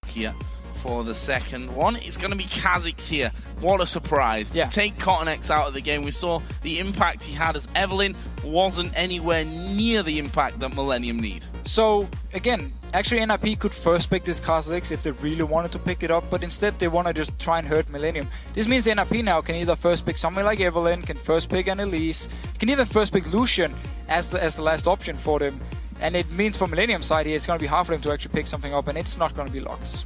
here for the second one. It's going to be Kha'Zix here. What a surprise. Yeah. Take CottonX out of the game. We saw the impact he had as Evelynn wasn't anywhere near the impact that Millenium need. So, again, actually NIP could first pick this Kha'Zix if they really wanted to pick it up, but instead they want to just try and hurt Millenium. This means NIP now can either first pick someone like Evelynn, can first pick an Elise, can even first pick Lucian as the last option for them. And it means for Millenium's side here, it's going to be hard for them to actually pick something up, and it's not going to be Lux.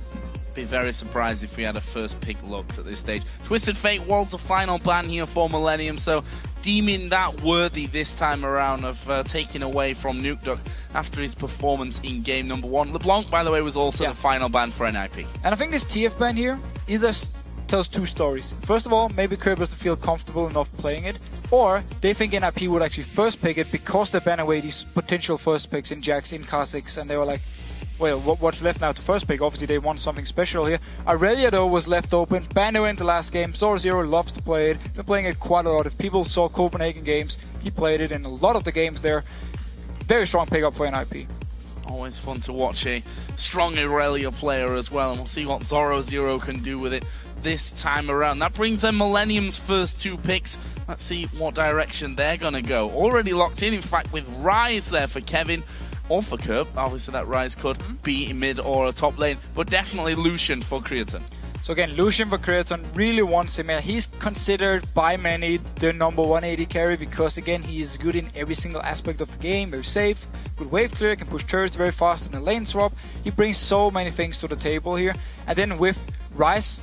Be very surprised if we had a first pick Lux at this stage. Twisted Fate was the final ban here for Millenium, so deeming that worthy this time around of taking away from Nukeduck after his performance in game number 1. LeBlanc, by the way, was also the final ban for NIP. And I think this TF ban here either tells two stories. First of all, maybe Kirby doesn't feel comfortable enough playing it, or they think NIP would actually first pick it because they ban away these potential first picks in Jax, in Kha'Zix, and they were like, well, what's left now to first pick? Obviously, they want something special here. Aurelia, though, was left open. Banned away in the last game. Zoro loves to play it. Been playing it quite a lot. If people saw Copenhagen games, he played it in a lot of the games there. Very strong pickup for NIP. Always fun to watch a strong Aurelia player as well, and we'll see what Zoro can do with it this time around. That brings them Millenium's first 2 picks. Let's see what direction they're going to go. Already locked in fact, with Rise there for Kevin. Or for Curb. Obviously that Rise could be in mid or a top lane, but definitely Lucian for Creaton. So again, Lucian for Creaton really wants him here. He's considered by many the number 1 AD carry because again, he is good in every single aspect of the game. Very safe, good wave clear, can push turrets very fast in the lane swap. He brings so many things to the table here. And then with Rise,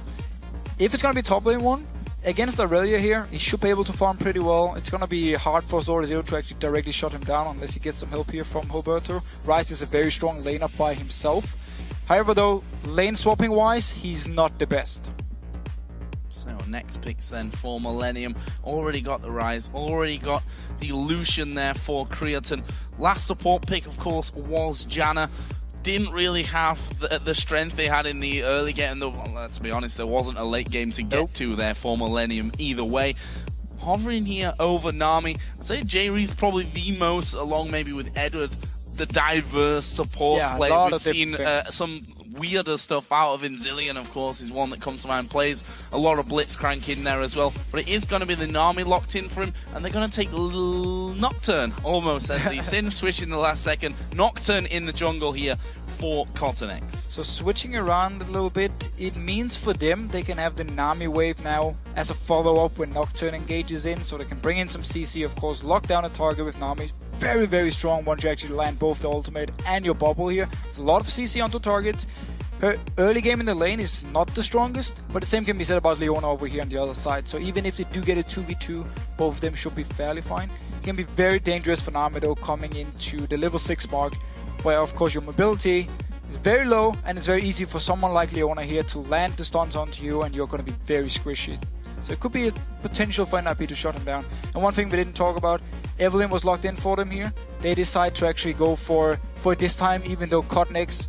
if it's going to be top lane 1, against Aurelia here, he should be able to farm pretty well. It's going to be hard for Zoro to actually directly shut him down unless he gets some help here from Roberto. Rise is a very strong laner by himself. However though, lane swapping wise, he's not the best. So next picks then for Millenium. Already got the Rise, already got the Lucian there for Creaton. Last support pick of course was Janna. Didn't really have the strength they had in the early game. Well, let's be honest, there wasn't a late game to get to there for Millenium either way. Hovering here over Nami. I'd say J-Ree's probably the most, along maybe with Edward, the diverse support player. We've seen some weirder stuff out of Inzillion, of course, is one that comes to mind. Plays a lot of Blitzcrank in there as well. But it is going to be the Nami locked in for him, and they're going to take Nocturne almost as the Sin switch in the last second. Nocturne in the jungle here for CottonX. So switching around a little bit, it means for them they can have the Nami wave now as a follow-up when Nocturne engages in, so they can bring in some CC, of course, lock down a target with Nami. Very, very strong once you actually land both the ultimate and your bubble here. It's a lot of CC onto targets. Her early game in the lane is not the strongest, but the same can be said about Leona over here on the other side. So even if they do get a 2v2, both of them should be fairly fine. It can be very dangerous for Nami though coming into the level 6 mark, where of course your mobility is very low and it's very easy for someone like Leona here to land the stuns onto you and you're going to be very squishy. So it could be a potential for NIP to shut him down. And one thing we didn't talk about, Evelynn was locked in for them here. They decide to actually go for this time, even though CottonX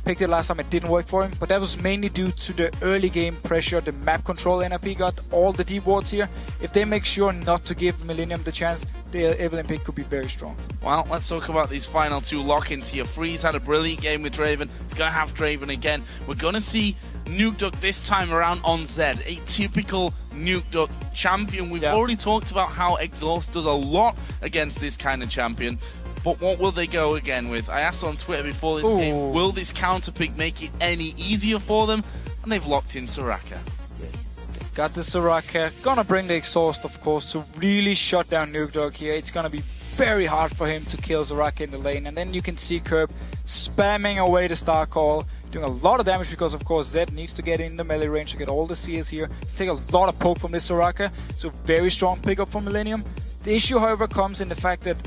picked it last time, it didn't work for him. But that was mainly due to the early game pressure, the map control NIP got, all the deep wards here. If they make sure not to give Millenium the chance, the Evelynn pick could be very strong. Well, let's talk about these final 2 lock-ins here. Freeze had a brilliant game with Draven. He's going to have Draven again. We're going to see Nukeduck this time around on Zed, a typical Nukeduck champion. We've already talked about how Exhaust does a lot against this kind of champion, but what will they go again with? I asked on Twitter before this game, will this counter pick make it any easier for them? And they've locked in Soraka. They've got the Soraka, gonna bring the Exhaust of course to really shut down Nukeduck here. It's gonna be very hard for him to kill Soraka in the lane, and then you can see Curb spamming away the Star Call, doing a lot of damage because of course Zed needs to get in the melee range to get all the CS here. Take a lot of poke from this Soraka, so very strong pickup from Millenium. The issue however comes in the fact that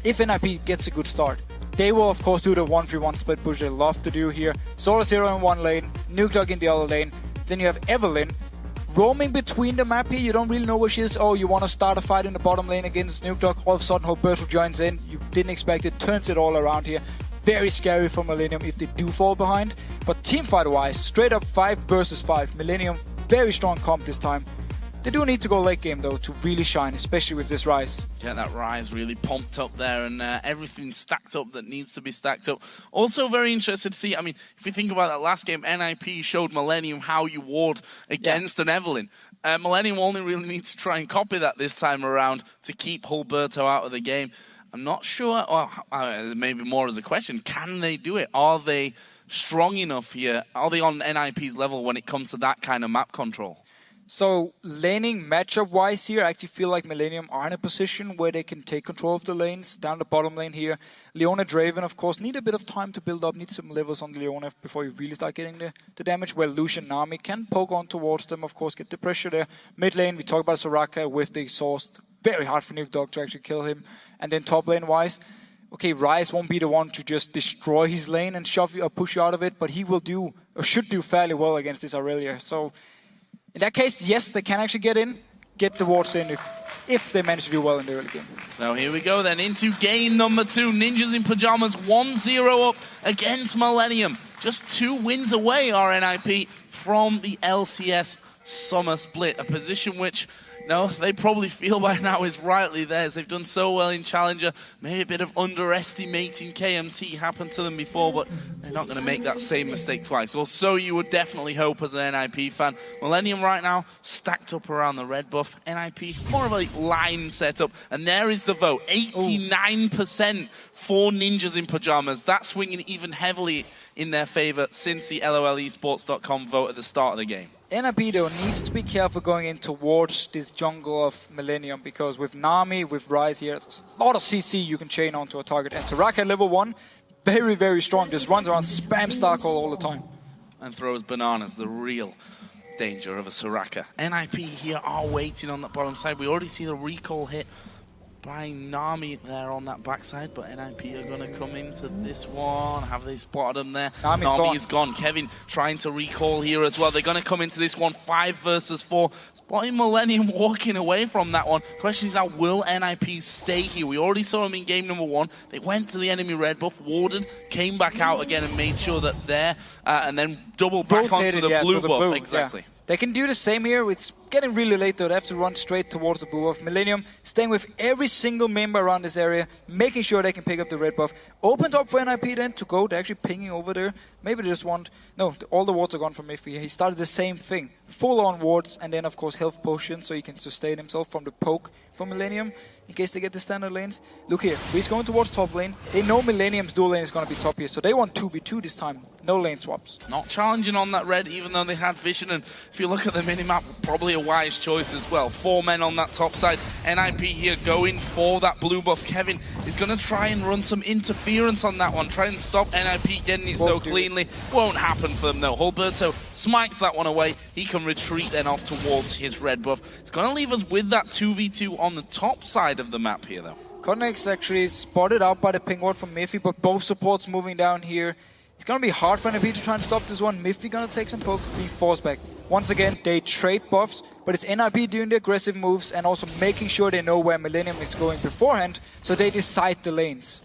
if NIP gets a good start, they will of course do the 1v1 split push they love to do here. Zoro in one lane, Nukeduck in the other lane, then you have Evelynn roaming between the map here. You don't really know where she is. Oh, you want to start a fight in the bottom lane against Nukeduck, all of a sudden Roberto joins in, you didn't expect it, turns it all around here. Very scary for Millenium if they do fall behind. But teamfight wise, straight up 5 versus 5. Millenium, very strong comp this time. They do need to go late game though to really shine, especially with this Rise. Get that Rise really pumped up there, and everything stacked up that needs to be stacked up. Also very interested to see, I mean, if you think about that last game, NIP showed Millenium how you ward against an Evelynn. Millenium only really needs to try and copy that this time around to keep Hulberto out of the game. I'm not sure, or maybe more as a question, can they do it? Are they strong enough here? Are they on NIP's level when it comes to that kind of map control? So, laning matchup-wise here, I actually feel like Millenium are in a position where they can take control of the lanes. Down the bottom lane here, Leona Draven, of course, need a bit of time to build up, need some levels on Leona before you really start getting the damage, where Lucian Nami can poke on towards them, of course, get the pressure there. Mid lane, we talk about Soraka with the exhaust. Very hard for Nuke Dog to actually kill him. And then top lane-wise, okay, Rise won't be the one to just destroy his lane and shove you or push you out of it, but he will do, or should do fairly well against this Aurelia. So, in that case, yes, they can actually get the wards in if they manage to do well in the early game. So here we go then into game number 2. Ninjas in Pyjamas 1-0 up against Millenium. Just 2 wins away are NIP from the LCS Summer Split. A position which, no, they probably feel by now is rightly theirs. They've done so well in Challenger. Maybe a bit of underestimating KMT happened to them before, but they're not going to make that same mistake twice. Or so you would definitely hope as an NIP fan. Millenium right now stacked up around the red buff. NIP more of a line setup. And there is the vote. 89% for Ninjas in Pyjamas. That's swinging even heavily in their favor since the LOLesports.com vote at the start of the game. NIP though needs to be careful going in towards this jungle of Millenium, because with Nami, with Rise here, there's a lot of CC you can chain onto a target. And Soraka at level 1, very, very strong. Just runs around, spam Starcall all the time. And throws bananas, the real danger of a Soraka. NIP here are waiting on the bottom side. We already see the recall hit by Nami there on that backside, but NIP are going to come into this one. Have they spotted him there? Nami is gone. Kevin trying to recall here as well. They're going to come into this one 5 versus 4. Spotting Millenium walking away from that one. Question is, how will NIP stay here? We already saw them in game number 1. They went to the enemy red buff, warded, came back out again and made sure that there, and then double back onto the blue buff. Exactly. Yeah. They can do the same here. It's getting really late though. They have to run straight towards the blue buff. Millenium staying with every single member around this area, making sure they can pick up the red buff. Opens up for NIP then to go. They're actually pinging over there. Maybe they just want... No, all the wards are gone from Miffy. He started the same thing. Full on wards, and then of course health potion so he can sustain himself from the poke from Millenium in case they get the standard lanes. Look here, he's going towards top lane. They know Millenium's dual lane is going to be top here, so they want 2v2 this time. No lane swaps. Not challenging on that red, even though they had vision, and if you look at the minimap, probably a wise choice as well. 4 men on that top side. NIP here going for that blue buff. Kevin is going to try and run some interference on that one, try and stop NIP getting it so cleanly. Won't happen for them though. Hulberto smites that one away. He can retreat then off towards his red buff. It's going to leave us with that 2v2 on the top side of the map here though. Connex actually spotted out by the ping ward from Miffy, but both supports moving down here. It's going to be hard for NIP to try and stop this one. Miffy going to take some poke, being forced back. Once again, they trade buffs, but it's NIP doing the aggressive moves and also making sure they know where Millenium is going beforehand, so they decide the lanes.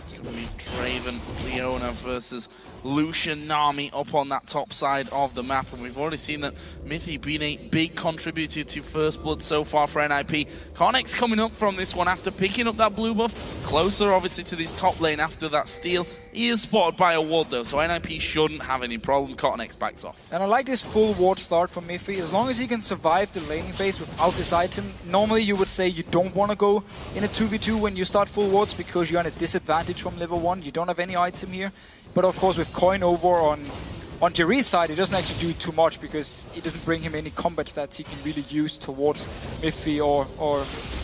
It's going to be Draven, Leona versus Lucian Nami up on that top side of the map, and we've already seen that Miffy being a big contributor to First Blood so far for NIP. Connex coming up from this one after picking up that blue buff, closer obviously to this top lane after that steal. He is spotted by a ward though, so NIP shouldn't have any problem. Cottonex backs off. And I like this full ward start from Miffy. As long as he can survive the laning phase without this item, normally you would say you don't want to go in a 2v2 when you start full wards because you're at a disadvantage from level 1. You don't have any item here. But of course with coin over on Jerry's side, it doesn't actually do too much because it doesn't bring him any combat stats he can really use towards Miffy or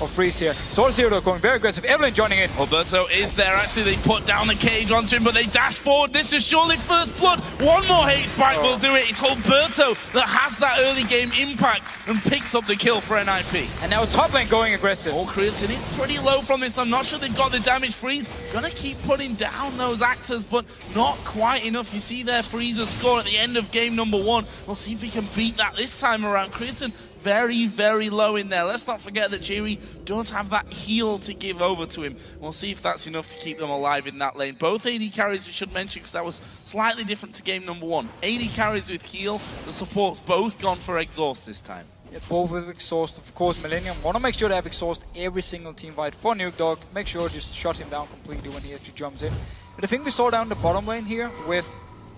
Freeze here. Sword Zero going very aggressive. Evelynn joining in. Alberto is there. Actually, they put down the cage onto him, but they dash forward. This is surely First Blood. One more hate spike will do it. It's Alberto that has that early game impact and picks up the kill for NIP. And now top lane going aggressive. Oh, Creatine is pretty low from this. I'm not sure they've got the damage. Freeze gonna keep putting down those axes, but not quite enough. You see there, Freeze's score at the end of game number 1. We'll see if he can beat that this time around. Creatine very, very low in there. Let's not forget that Jerry does have that heal to give over to him. We'll see if that's enough to keep them alive in that lane. Both AD carries we should mention because that was slightly different to game number 1. AD carries with heal. The support's both gone for exhaust this time. Yeah, both with exhaust, of course. Millenium want to make sure they have exhaust every single team fight for Nuke Dog. Make sure just shut him down completely when he actually jumps in. But I think we saw down the bottom lane here with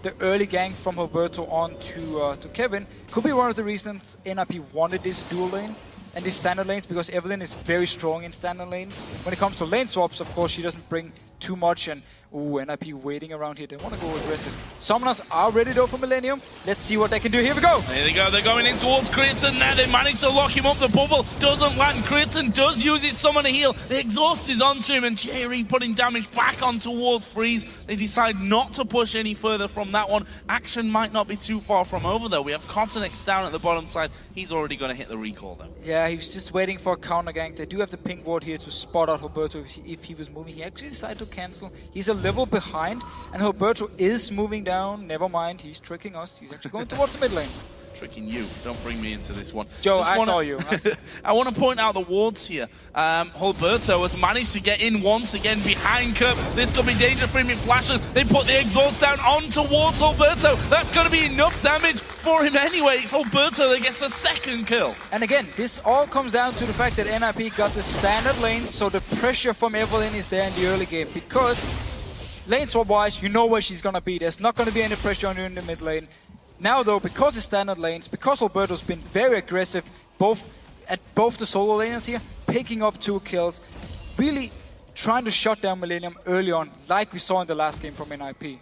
the early gank from Roberto on to Kevin could be one of the reasons NIP wanted this dual lane and these standard lanes, because Evelyn is very strong in standard lanes. When it comes to lane swaps, of course, she doesn't bring too much, and NIP waiting around here. They want to go aggressive. Summoners are ready though for Millenium. Let's see what they can do. Here we go. There they go. They're going in towards Creighton now. They manage to lock him up. The bubble doesn't land. Creighton does use his summoner heal. The exhaust is onto him, and Jerry putting damage back on towards Freeze. They decide not to push any further from that one. Action might not be too far from over though. We have Continex down at the bottom side. He's already going to hit the recall though. Yeah, he was just waiting for a counter gank. They do have the pink ward here to spot out Roberto if he was moving. He actually decided to cancel. He's a level behind, and Roberto is moving down. Never mind, he's tricking us. He's actually going towards the mid lane. Tricking you. Don't bring me into this one. Joe, I saw you. I want to point out the wards here. Roberto has managed to get in once again behind Kurt. This could be danger for him in flashes. They put the exhaust down on towards Roberto. That's going to be enough damage for him anyway. It's Roberto that gets a second kill. And again, this all comes down to the fact that NIP got the standard lane, so the pressure from Evelyn is there in the early game, because lane swap wise, you know where she's going to be. There's not going to be any pressure on you in the mid lane. Now though, because it's standard lanes, because Alberto's been very aggressive at both the solo laners here, picking up 2 kills, really trying to shut down Millenium early on, like we saw in the last game from NIP.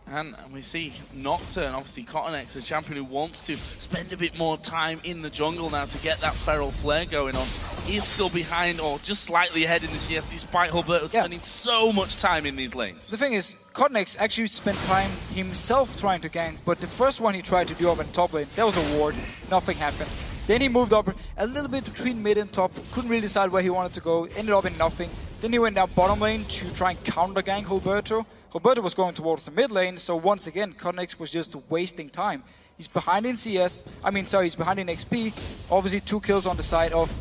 And we see Nocturne, obviously Continex, a champion who wants to spend a bit more time in the jungle now to get that feral flare going on. He is still behind or just slightly ahead in the CS, despite Alberto spending so much time in these lanes. The thing is, Continex actually spent time himself trying to gank, but the first one he tried to do up in top lane, that was a ward, nothing happened. Then he moved up a little bit between mid and top, couldn't really decide where he wanted to go, ended up in nothing. Then he went down bottom lane to try and counter gank Alberto. Alberto was going towards the mid lane, so once again, Continex was just wasting time. He's behind in CS, he's behind in XP, obviously 2 kills on the side of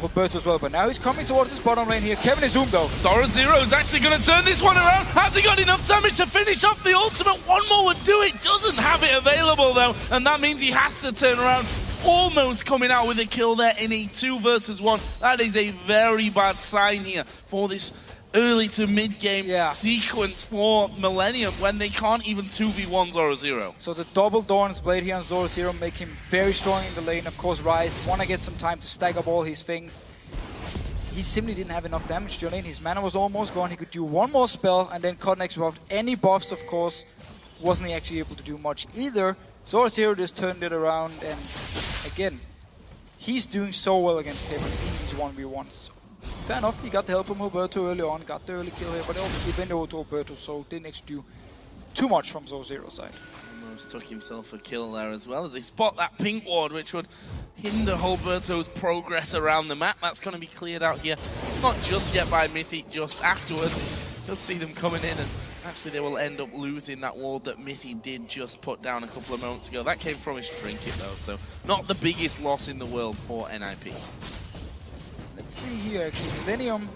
Roberto as well, but now he's coming towards his bottom lane here. Kevin is zoomed though. Zoro is actually going to turn this one around. Has he got enough damage to finish off the ultimate? One more would do it. Doesn't have it available though, and that means he has to turn around. Almost coming out with a kill there in a 2 versus 1. That is a very bad sign here for this early to mid-game sequence for Millenium when they can't even 2v1 Zoro. So the double Dawn's Blade here on Zoro make him very strong in the lane. Of course, Rise want to get some time to stack up all his things. He simply didn't have enough damage to lane. His mana was almost gone. He could do one more spell, and then Continex without any buffs, of course, wasn't he actually able to do much either. Zoro just turned it around, and again, he's doing so well against Kevin in these 1v1s. Fair enough, he got the help from Roberto early on, got the early kill here, but also he went over to Roberto, so didn't actually do too much from Zoro's side. Almost took himself a kill there as well, as they spot that pink ward, which would hinder Roberto's progress around the map. That's going to be cleared out here. Not just yet by Mythic, just afterwards. You'll see them coming in, and actually they will end up losing that ward that Mythic did just put down a couple of moments ago. That came from his trinket though, so not the biggest loss in the world for NIP. Let's see here, actually. Millenium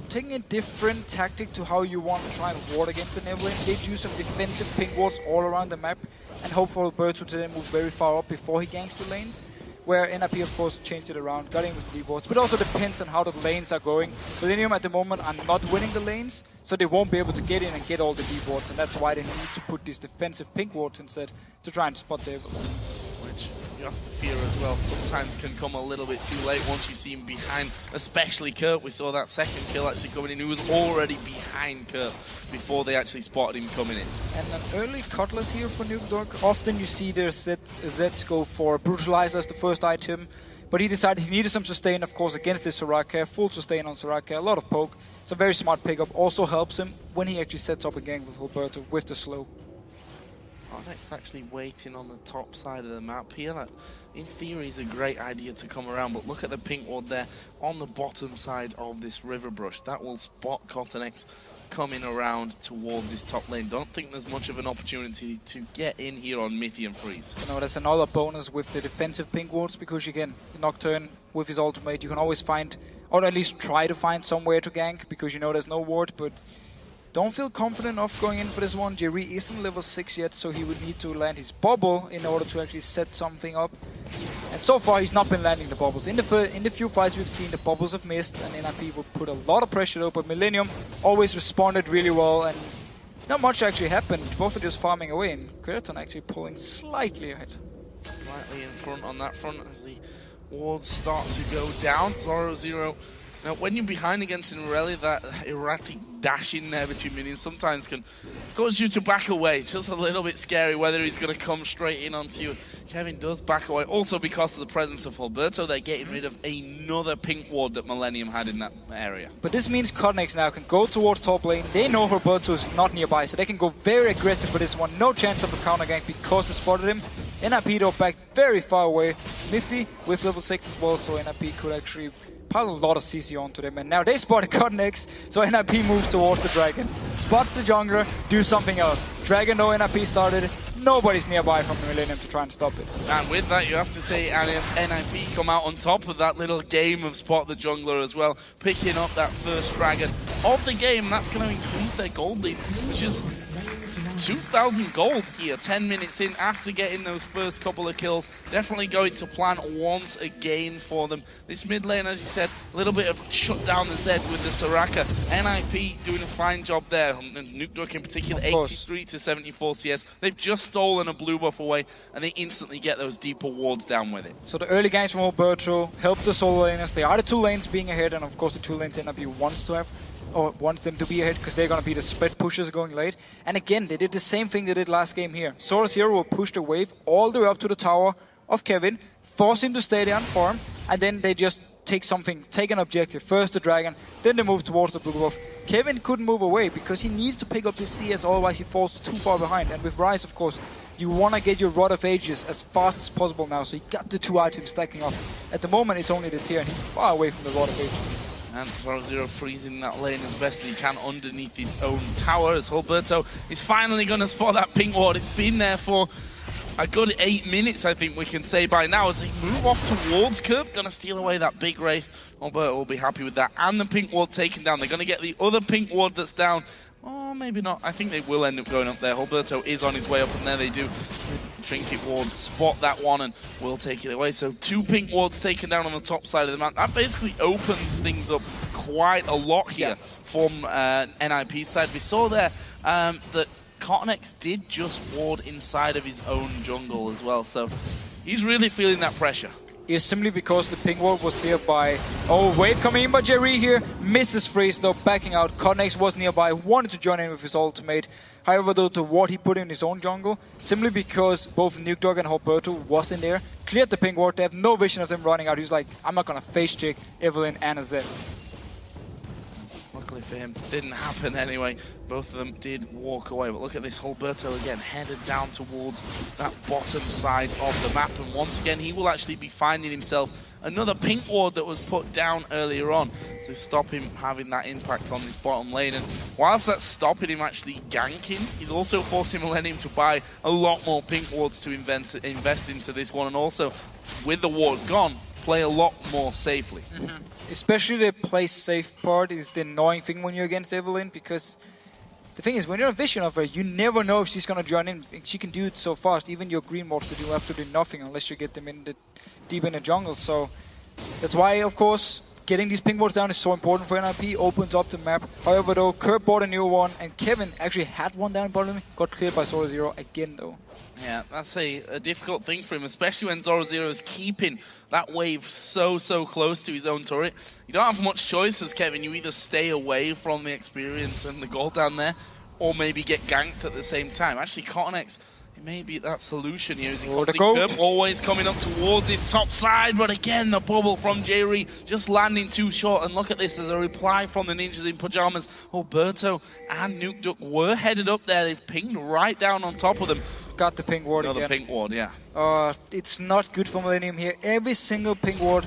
taking a different tactic to how you want to try and ward against the Evelyn. They do some defensive pink wards all around the map and hope for Alberto to then move very far up before he ganks the lanes. Where NIP, of course, changed it around, got in with the D-wards, but also depends on how the lanes are going. Millenium at the moment are not winning the lanes, so they won't be able to get in and get all the D-wards, and that's why they need to put these defensive pink wards instead to try and spot the Evelyn. Which you have to fear as well, sometimes can come a little bit too late once you see him behind, especially Kurt. We saw that second kill actually coming in, who was already behind Kurt before they actually spotted him coming in. And an early Cutlass here for Nuke Dog. Often you see their Zeds go for Brutalizer as the first item, but he decided he needed some sustain, of course, against this Soraka. Full sustain on Soraka, a lot of poke. It's a very smart pickup, also helps him when he actually sets up a gang with Alberto with the slow. Continex actually waiting on the top side of the map here. That, in theory, is a great idea to come around, but look at the pink ward there on the bottom side of this river brush. That will spot Continex coming around towards his top lane. Don't think there's much of an opportunity to get in here on Mythic and Freeze. No, that's another bonus with the defensive pink wards, because again, Nocturne with his ultimate, you can always find, or at least try to find somewhere to gank, because you know there's no ward, but don't feel confident enough going in for this one. Jerry isn't level 6 yet, so he would need to land his bubble in order to actually set something up. And so far, he's not been landing the bubbles. In the few fights we've seen, the bubbles have missed, and NIP would put a lot of pressure though, but Millenium always responded really well, and not much actually happened. Both are just farming away, and Kryaton actually pulling slightly ahead. Slightly in front on that front as the wards start to go down. Zoro. Now, when you're behind against Irelia, that erratic dash in there between minions sometimes can cause you to back away. Just a little bit scary whether he's going to come straight in onto you. Kevin does back away. Also, because of the presence of Alberto, they're getting rid of another pink ward that Millenium had in that area. But this means Codnex now can go towards top lane. They know Alberto is not nearby, so they can go very aggressive for this one. No chance of a counter gank because they spotted him. NIP though back very far away. Miffy with level 6 as well, so NIP could actually pile a lot of CC onto them, and now they spotted Codnex, so NIP moves towards the Dragon. Spot the jungler, do something else. Dragon though NIP started, nobody's nearby from Millenium to try and stop it. And with that, you have to say NIP come out on top of that little game of spot the jungler as well, picking up that first Dragon of the game. That's going to increase their gold lead, which is 2,000 gold here, 10 minutes in after getting those first couple of kills. Definitely going to plan once again for them. This mid lane, as you said, a little bit of shut down the Zed with the Soraka. NIP doing a fine job there, and Nukeduck in particular, 83 to 74 CS. They've just stolen a blue buff away, and they instantly get those deeper wards down with it. So the early games from Alberto help the solo laners. They are the two lanes being ahead, and of course the two lanes NIP wants to have, or wants them to be ahead, because they're going to be the split pushers going late. And again, they did the same thing they did last game here. Zoro will push the wave all the way up to the tower of Kevin, force him to stay there and farm, and then they just take an objective. First the Dragon, then they move towards the blue buff. Kevin couldn't move away because he needs to pick up his CS, otherwise he falls too far behind. And with Ryze, of course, you want to get your Rod of Ages as fast as possible now, so you got the two items stacking up. At the moment it's only the tier, and he's far away from the Rod of Ages. And Zoro freezing that lane as best as he can underneath his own tower, as Alberto is finally going to spot that pink ward. It's been there for a good 8 minutes, I think we can say by now, as they move off towards Curb. Going to steal away that big Wraith. Alberto will be happy with that. And the pink ward taken down. They're going to get the other pink ward that's down. Oh, maybe not. I think they will end up going up there. Alberto is on his way up, and there they do. Trinket ward, spot that one, and will take it away. So 2 pink wards taken down on the top side of the map. That basically opens things up quite a lot here from NIP's side. We saw there that Cottonex did just ward inside of his own jungle as well. So he's really feeling that pressure. Is simply because the pink ward was nearby. Oh, wave coming in by Jerry here. Misses freeze though, backing out. Codnex was nearby, wanted to join in with his ultimate. However, though, the ward he put in his own jungle, simply because both Nukeduck and Alberto was in there, cleared the pink ward. They have no vision of them running out. He's like, I'm not gonna face check Evelynn and a Zed. Luckily for him, didn't happen anyway. Both of them did walk away. But look at this, Alberto again, headed down towards that bottom side of the map. And once again, he will actually be finding himself another pink ward that was put down earlier on to stop him having that impact on this bottom lane. And whilst that's stopping him actually ganking, he's also forcing Millenium to buy a lot more pink wards to invest into this one. And also, with the ward gone, play a lot more safely. Especially the play safe part is the annoying thing when you're against Evelynn, because the thing is, when you're in vision of her, you never know if she's going to join in. She can do it so fast. Even your green wards do absolutely nothing unless you get them in the deep in the jungle. So that's why, of course, getting these pink wards down is so important for NIP. Opens up the map. However, though, Curb bought a new one, and Kevin actually had one down bottom. Got cleared by Zoro again, though. Yeah, that's a difficult thing for him, especially when Zoro is keeping that wave so close to his own turret. You don't have much choice as Kevin. You either stay away from the experience and the gold down there, or maybe get ganked at the same time. Actually, Cottonex, it may be that solution here. As he always coming up towards his top side, but again, the bubble from Jerry just landing too short. And look at this, as a reply from the ninjas in Pyjamas. Alberto and Nukeduck were headed up there. They've pinged right down on top of them. Got the pink ward again. Another pink ward, yeah. It's not good for Millenium here. Every single pink ward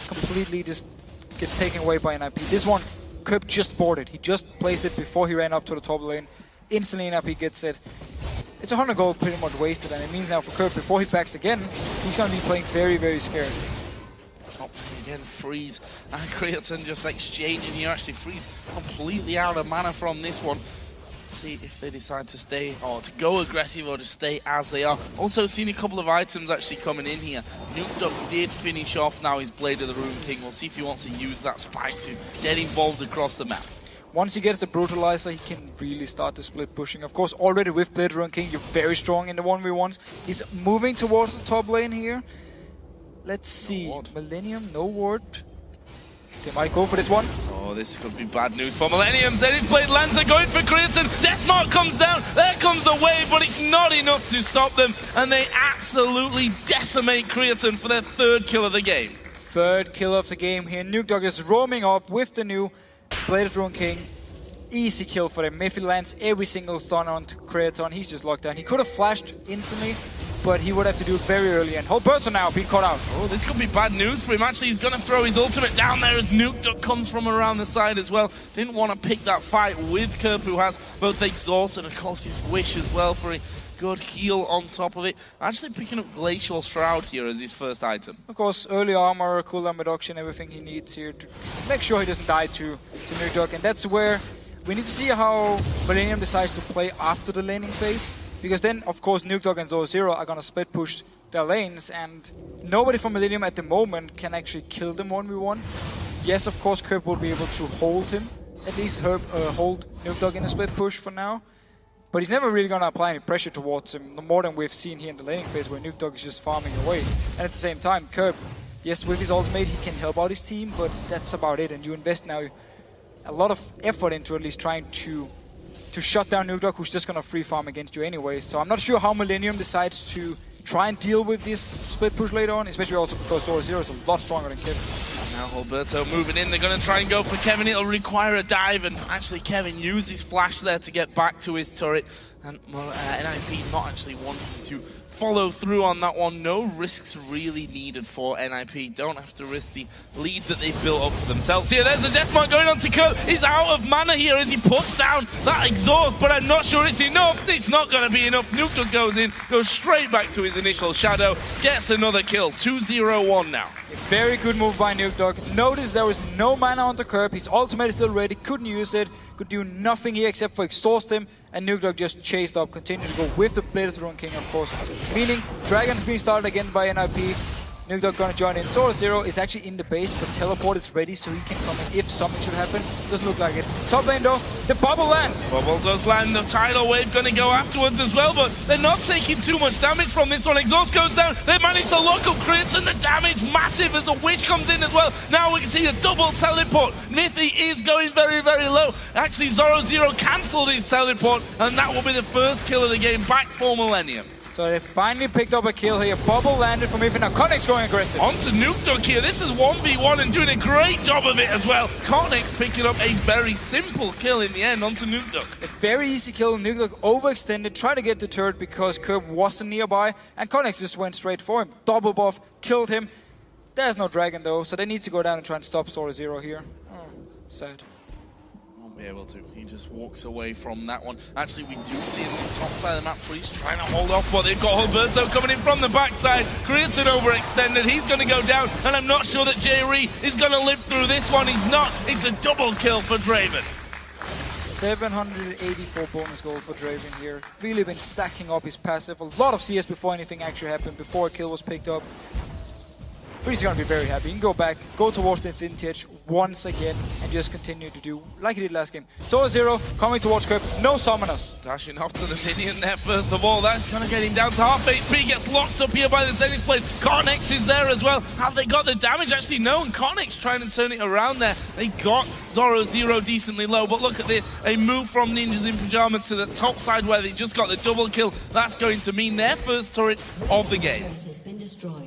completely just gets taken away by NIP. This one, Curb just boarded. He just placed it before he ran up to the top lane. Instantly NIP gets it. It's 100 gold pretty much wasted, and it means now for Curb, before he backs again, he's going to be playing very scared. Top again, Freeze and Kryaton just exchanging here. Actually, Freeze completely out of mana from this one. see if they decide to stay or to go aggressive or to stay as they are. Also seen a couple of items actually coming in here. Nukeduck did finish off now his Blade of the Rune King. We'll see if he wants to use that spike to get involved across the map. Once he gets the Brutalizer, he can really start to split pushing. Of course, already with Blade of the Rune King, you're very strong in the 1v1s. He's moving towards the top lane here. Let's see. Millenium, no ward. They might go for this one. Oh, this could be bad news for Millenium. Zenith Blade lands, they're going for Creaton. Deathmark comes down. There comes the wave, but it's not enough to stop them. And they absolutely decimate Creaton for their third kill of the game. Third kill of the game here. Nukeduck is roaming up with the new Blade of the Rune King. Easy kill for him. If he lands every single stun onto Creaton, he's just locked down. He could have flashed instantly, but he would have to do it very early. And Holberto now being caught out. Oh, this could be bad news for him. Actually, he's going to throw his ultimate down there as Nukeduck comes from around the side as well. Didn't want to pick that fight with Kerp, who has both Exhaust and, of course, his Wish as well for a good heal on top of it. Actually picking up Glacial Shroud here as his first item. Of course, early armor, cooldown reduction, everything he needs here to make sure he doesn't die to Nukeduck. And that's where we need to see how Millenium decides to play after the laning phase. Because then, of course, Nukeduck and Zoro are going to split push their lanes, and nobody from Millenium at the moment can actually kill them 1v1. Yes, of course, Kerp will be able to hold him, at least hold Nukeduck in a split push for now. But he's never really going to apply any pressure towards him, no more than we've seen here in the laning phase, where Nukeduck is just farming away. And at the same time, Kerp, yes, with his ultimate, he can help out his team, but that's about it. And you invest now a lot of effort into at least trying to shut down Nukeduck, who's just going to free farm against you anyway. So I'm not sure how Millenium decides to try and deal with this split push later on, especially also because Zoro is a lot stronger than Kevin. Now Alberto moving in, they're going to try and go for Kevin. It'll require a dive, and actually Kevin used his flash there to get back to his turret. And NIP not actually wanting to follow through on that one. No risks really needed for NIP. Don't have to risk the lead that they've built up for themselves. Here, there's a Deathmark going on to Kurt. He's out of mana here as he puts down that exhaust, but I'm not sure it's enough. It's not going to be enough. Nukeduck goes in, goes straight back to his initial shadow, gets another kill. 2-0-1 now. A very good move by Nukeduck. Notice there was no mana on the Kerp. His ultimate is still ready, couldn't use it, could do nothing here except for exhaust him, and Nukeduck just chased up, continued to go with the Blade of the Rune King, of course. Meaning, Dragon's being started again by NIP. Nukeduck gonna join in. Zoro is actually in the base, but teleport is ready, so he can come in if something should happen. Doesn't look like it. Top lane though, the bubble lands. Bubble does land. The tidal wave gonna go afterwards as well, but they're not taking too much damage from this one. Exhaust goes down. They manage to lock up crits, and the damage massive as a Wish comes in as well. Now we can see a double teleport. Nithy is going very, very low. Actually, Zoro cancelled his teleport, and that will be the first kill of the game back for Millenium. So they finally picked up a kill here. Bubble landed from Ify. Now Connex going aggressive. Onto Nukeduck here. This is 1v1 and doing a great job of it as well. Connex picking up a very simple kill in the end onto Nukeduck. A very easy kill. Nukeduck overextended, tried to get the turret because Kerp wasn't nearby, and Connex just went straight for him. Double buff, killed him. There's no dragon though, so they need to go down and try and stop Zoro here. Oh, sad. Be able to. He just walks away from that one. Actually, we do see in this top side of the map, Freeze trying to hold off, but they've got Alberto coming in from the backside. Creates an overextended. He's going to go down, and I'm not sure that J-Ree is going to live through this one. He's not. It's a double kill for Draven. 784 bonus gold for Draven here. Really been stacking up his passive. A lot of CS before anything actually happened, before a kill was picked up. Freeze is going to be very happy. He can go back, go towards the Infinity Edge once again, and just continue to do like he did last game. Zoro coming towards Kerp, no summoners. Dashing up to the minion there first of all. That's going to get him down to half HP. Gets locked up here by the Zenith Blade. Connex is there as well. Have they got the damage? Actually, no. And Connex trying to turn it around there. They got Zoro decently low. But look at this. A move from Ninjas in Pyjamas to the top side where they just got the double kill. That's going to mean their first turret of the game.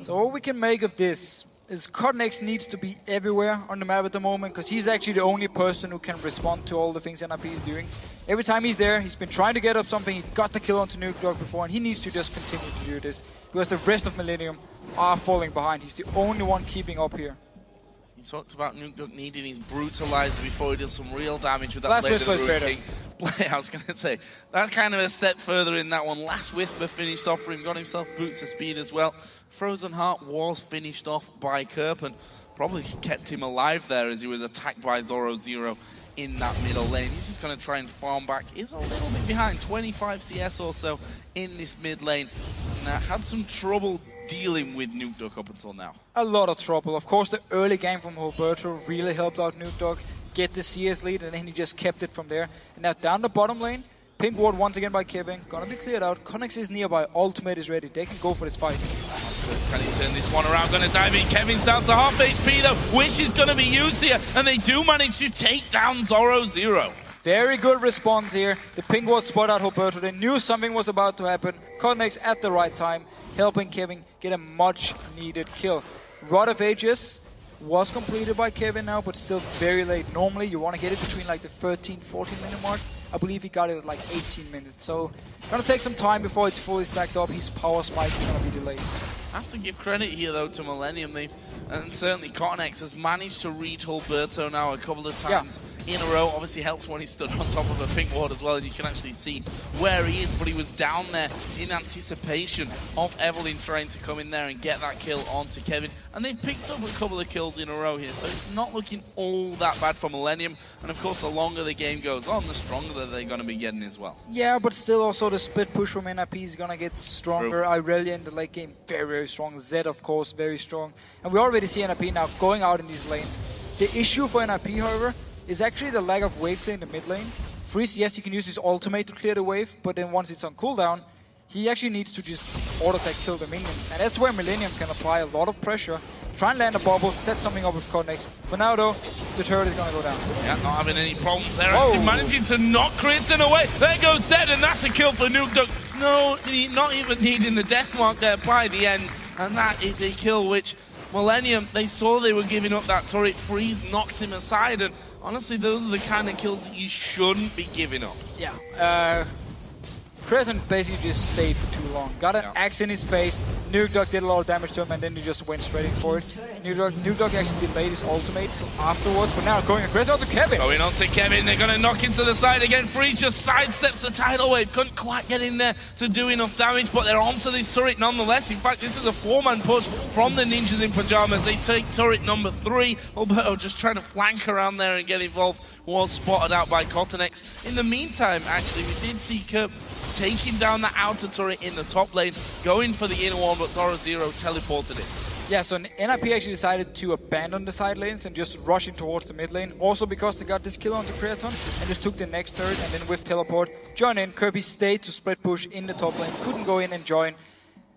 So all we can make of this is Connex needs to be everywhere on the map at the moment, because he's actually the only person who can respond to all the things NIP is doing. Every time he's there, he's been trying to get up something, he got the kill onto Nukeduck before, and he needs to just continue to do this, because the rest of Millenium are falling behind. He's the only one keeping up here. He We talked about Nuke needing his Brutalizer before he does some real damage with that Last Blade of the Whisper is Ruined King. I was going to say, that's kind of a step further in that one. Last Whisper finished off for him, got himself boots of speed as well. Frozen Heart was finished off by Kerp and probably kept him alive there as he was attacked by Zoro0 in that middle lane. He's just going to try and farm back. He's a little bit behind, 25 CS or so in this mid lane. And had some trouble dealing with Nuke up until now. A lot of trouble. Of course, the early game from Roberto really helped out Nuke, get the CS lead, and then he just kept it from there. And now down the bottom lane, pink ward once again by Kevin. Gonna be cleared out. Connex is nearby. Ultimate is ready. They can go for this fight. Can he turn this one around? Gonna dive in. Kevin's down to half HP though. Wish is gonna be used here. And they do manage to take down Zoro0. Very good response here. The pink ward spot out Roberto. They knew something was about to happen. Connex at the right time, helping Kevin get a much needed kill. Rod of Ages was completed by Kevin now, but still very late. Normally you want to get it between like the 13-14 minute mark. I believe he got it at like 18 minutes. So gonna take some time before it's fully stacked up. His power spike is gonna be delayed. I have to give credit here though to Millenium. And certainly Cottonex has managed to read Alberto now a couple of times in a row. Obviously helps when he stood on top of a pink ward as well, and you can actually see where he is, but he was down there in anticipation of Evelyn trying to come in there and get that kill onto Kevin. And they've picked up a couple of kills in a row here, so it's not looking all that bad for Millenium. And of course, the longer the game goes on, the stronger they're going to be getting as well. Yeah, but still also the split push from NIP is going to get stronger. True. Irelia in the late game, very, very strong. Zed, of course, very strong. And we already see NIP now going out in these lanes. The issue for NIP, however, is actually the lack of wave play in the mid lane. Freeze, yes, you can use his ultimate to clear the wave, but then once it's on cooldown, he actually needs to just auto-attack kill the minions. And that's where Millenium can apply a lot of pressure, try and land a bubble, set something up with Cottonex. For now, though, the turret is going to go down. Yeah, not having any problems there. Actually managing to knock Kriton away. There goes Zed, and that's a kill for Nuke. No, not even needing the death mark there by the end. And that is a kill which Millenium, they saw they were giving up that turret. Freeze knocks him aside, and honestly, those are the kind of kills that you shouldn't be giving up. Yeah. Crescent basically just stayed for too long. Got an axe in his face. Nuke did a lot of damage to him, and then he just went straight in for it. Nuke actually delayed his ultimate afterwards, but now going aggressive onto Kevin. Going on to Kevin, they're going to knock him to the side again. Freeze just sidesteps a tidal wave. Couldn't quite get in there to do enough damage, but they're onto this turret nonetheless. In fact, this is a 4-man push from the Ninjas in Pyjamas. They take turret number 3. Alberto just trying to flank around there and get involved. Was spotted out by Cottonex. In the meantime, actually, we did see Kerp taking down the outer turret in the top lane, going for the inner one, but Zoro0 teleported it. Yeah, so NIP actually decided to abandon the side lanes and just rush in towards the mid lane. Also because they got this kill onto Kriton and just took the next turret, and then with teleport, join in. Kirby stayed to split push in the top lane, couldn't go in and join.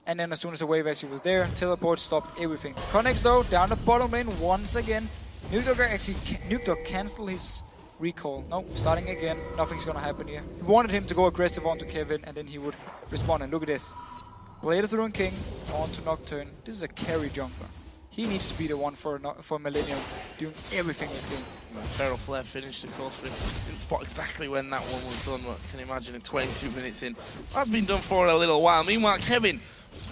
And then as soon as the wave actually was there, teleport stopped everything. Connex though, down the bottom lane once again. Nuke canceled his recall. No, starting again. Nothing's gonna happen here. He wanted him to go aggressive onto Kevin, and then he would respond. And look at this. Blade of the Ruined King onto Nocturne. This is a carry jungler. He needs to be the one for Millenium, doing everything this game. Feral Flare finished the course for him. Didn't spot exactly when that one was done, but can you imagine in 22 minutes in. That's been done for a little while. Meanwhile, Kevin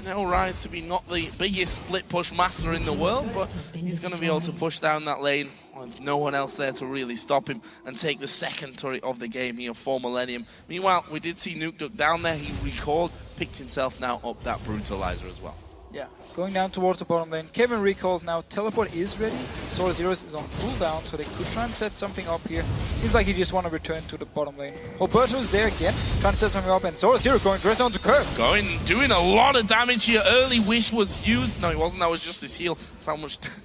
now rise to be not the biggest split push master in the world, but he's going to be able to push down that lane with no one else there to really stop him and take the second turret of the game here for Millenium. Meanwhile, we did see Nuke down there. He recalled, picked himself now up that Brutalizer as well. Yeah, going down towards the bottom lane. Kevin recalls now. Teleport is ready. Zoro0 is on cooldown, so they could try and set something up here. Seems like he just want to return to the bottom lane. Alberto's there again, trying to set something up, and Zoro0 going aggressive onto Kerp. Doing a lot of damage here. Early wish was used. No, it wasn't. That was just his heal.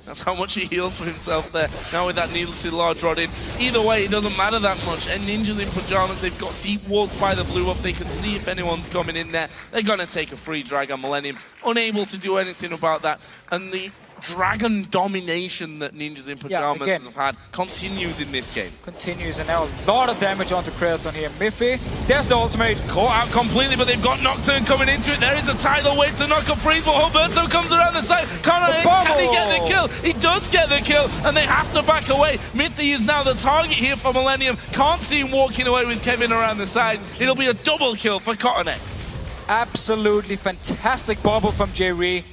That's how much he heals for himself there. Now with that needlessly large rod in. Either way, it doesn't matter that much. And Ninjas in Pyjamas, they've got deep walls by the blue up. They can see if anyone's coming in there. They're going to take a free drag on Millenium. Unable to do anything about that. And the dragon domination that Ninjas in Pyjamas have had continues in this game. Continues, and now a lot of damage onto Kriton here. Miffy, there's the ultimate. Caught out completely, but they've got Nocturne coming into it. There is a tidal wave to knock up Freeze, but Alberto comes around the side. Can he get the kill? He does get the kill, and they have to back away. Mithy is now the target here for Millenium. Can't see him walking away with Kevin around the side. It'll be a double kill for Cottonex. Absolutely fantastic bubble from Jerry.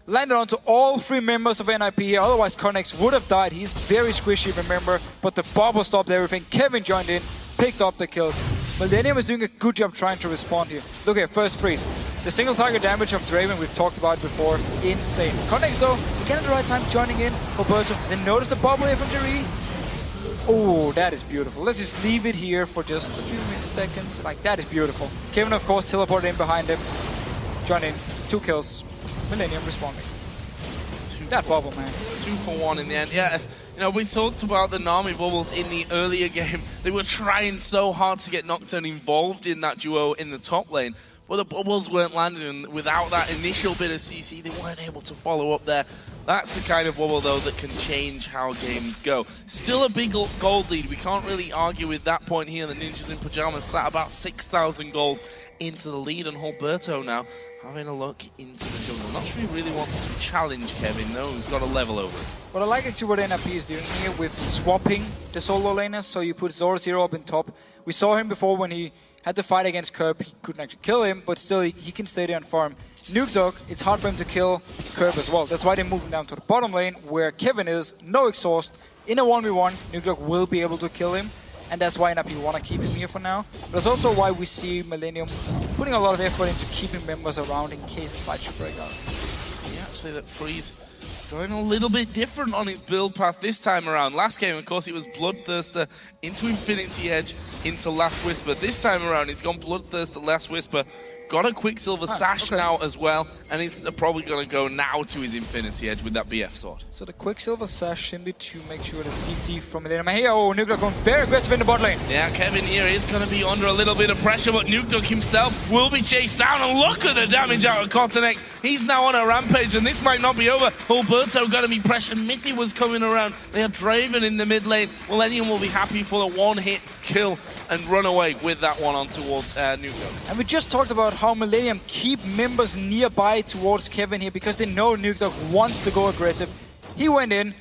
Landed onto all 3 members of NIP here, otherwise Connex would have died. He's very squishy, remember, but the bubble stopped everything. Kevin joined in, picked up the kills. Millenium is doing a good job trying to respond here. Look here, first freeze. The single target damage of Draven we've talked about before, insane. Connex though, again at the right time, joining in for Berto. Then notice the bubble here from Jerry. Oh, that is beautiful. Let's just leave it here for just a few seconds. Like, that is beautiful. Kevin, of course, teleported in behind him. Join in, 2 kills. Millenium responding. That bubble, man. 2 for 1 in the end. Yeah, you know, we talked about the Nami bubbles in the earlier game. They were trying so hard to get Nocturne involved in that duo in the top lane. But the bubbles weren't landing, and without that initial bit of CC, they weren't able to follow up there. That's the kind of bubble, though, that can change how games go. Still a big gold lead. We can't really argue with that point here. The Ninjas in Pyjamas sat about 6,000 gold into the lead, and Humberto now having a look into the jungle. Not sure he really wants to challenge Kevin, though. He's got a level over it. What I like actually what NIP is doing here with swapping the solo laners, so you put Zoro up in top. We saw him before when he had the fight against Curb. He couldn't actually kill him, but still he can stay there and farm. Nuke Dog, it's hard for him to kill Curb as well. That's why they moved him down to the bottom lane, where Kevin is, no exhaust. In a 1v1, Nuke Dog will be able to kill him, and that's why NIP want to keep him here for now. But it's also why we see Millenium putting a lot of effort into keeping members around in case a fight should break out. See, actually, that Freeze going a little bit different on his build path this time around. Last game, of course, it was Bloodthirster into Infinity Edge into Last Whisper. This time around, he's gone Bloodthirster, Last Whisper. Got a Quicksilver Sash now as well, and he's probably going to go now to his Infinity Edge with that BF sword. So the Quicksilver Sash simply to make sure the CC from Millenium. Here, oh, Nuke Dog going very aggressive in the bot lane. Yeah, Kevin here is going to be under a little bit of pressure, but Nuke Dog himself will be chased down, and look at the damage out of Cottonex. He's now on a rampage, and this might not be over. Humberto got to be pressured. Mithy was coming around. They had Draven in the mid lane. Millenium will be happy for the one-hit kill and run away with that one on towards Nuke Dog. And we just talked about how Millenium keep members nearby towards Kevin here because they know Nuke Dog wants to go aggressive. He went in,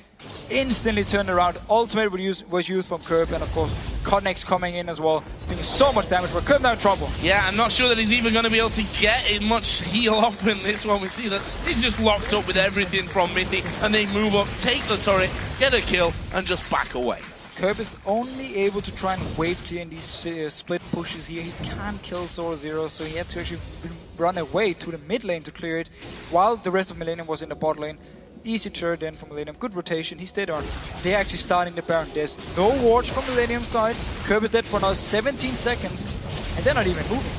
instantly turned around. Ultimate was used from Curb, and of course Cottonex coming in as well, doing so much damage, but Curb now in trouble. Yeah, I'm not sure that he's even going to be able to get much heal up in this one. We see that he's just locked up with everything from Mithy, and they move up, take the turret, get a kill, and just back away. Curb is only able to try and wave clear in these split pushes here. He can't kill Zoro, so he had to actually run away to the mid lane to clear it, while the rest of Millenium was in the bot lane. Easy turret then from Millenium, good rotation, he stayed on. They're actually starting the Baron. There's no wards from Millenium's side. Curb is dead for another 17 seconds, and they're not even moving.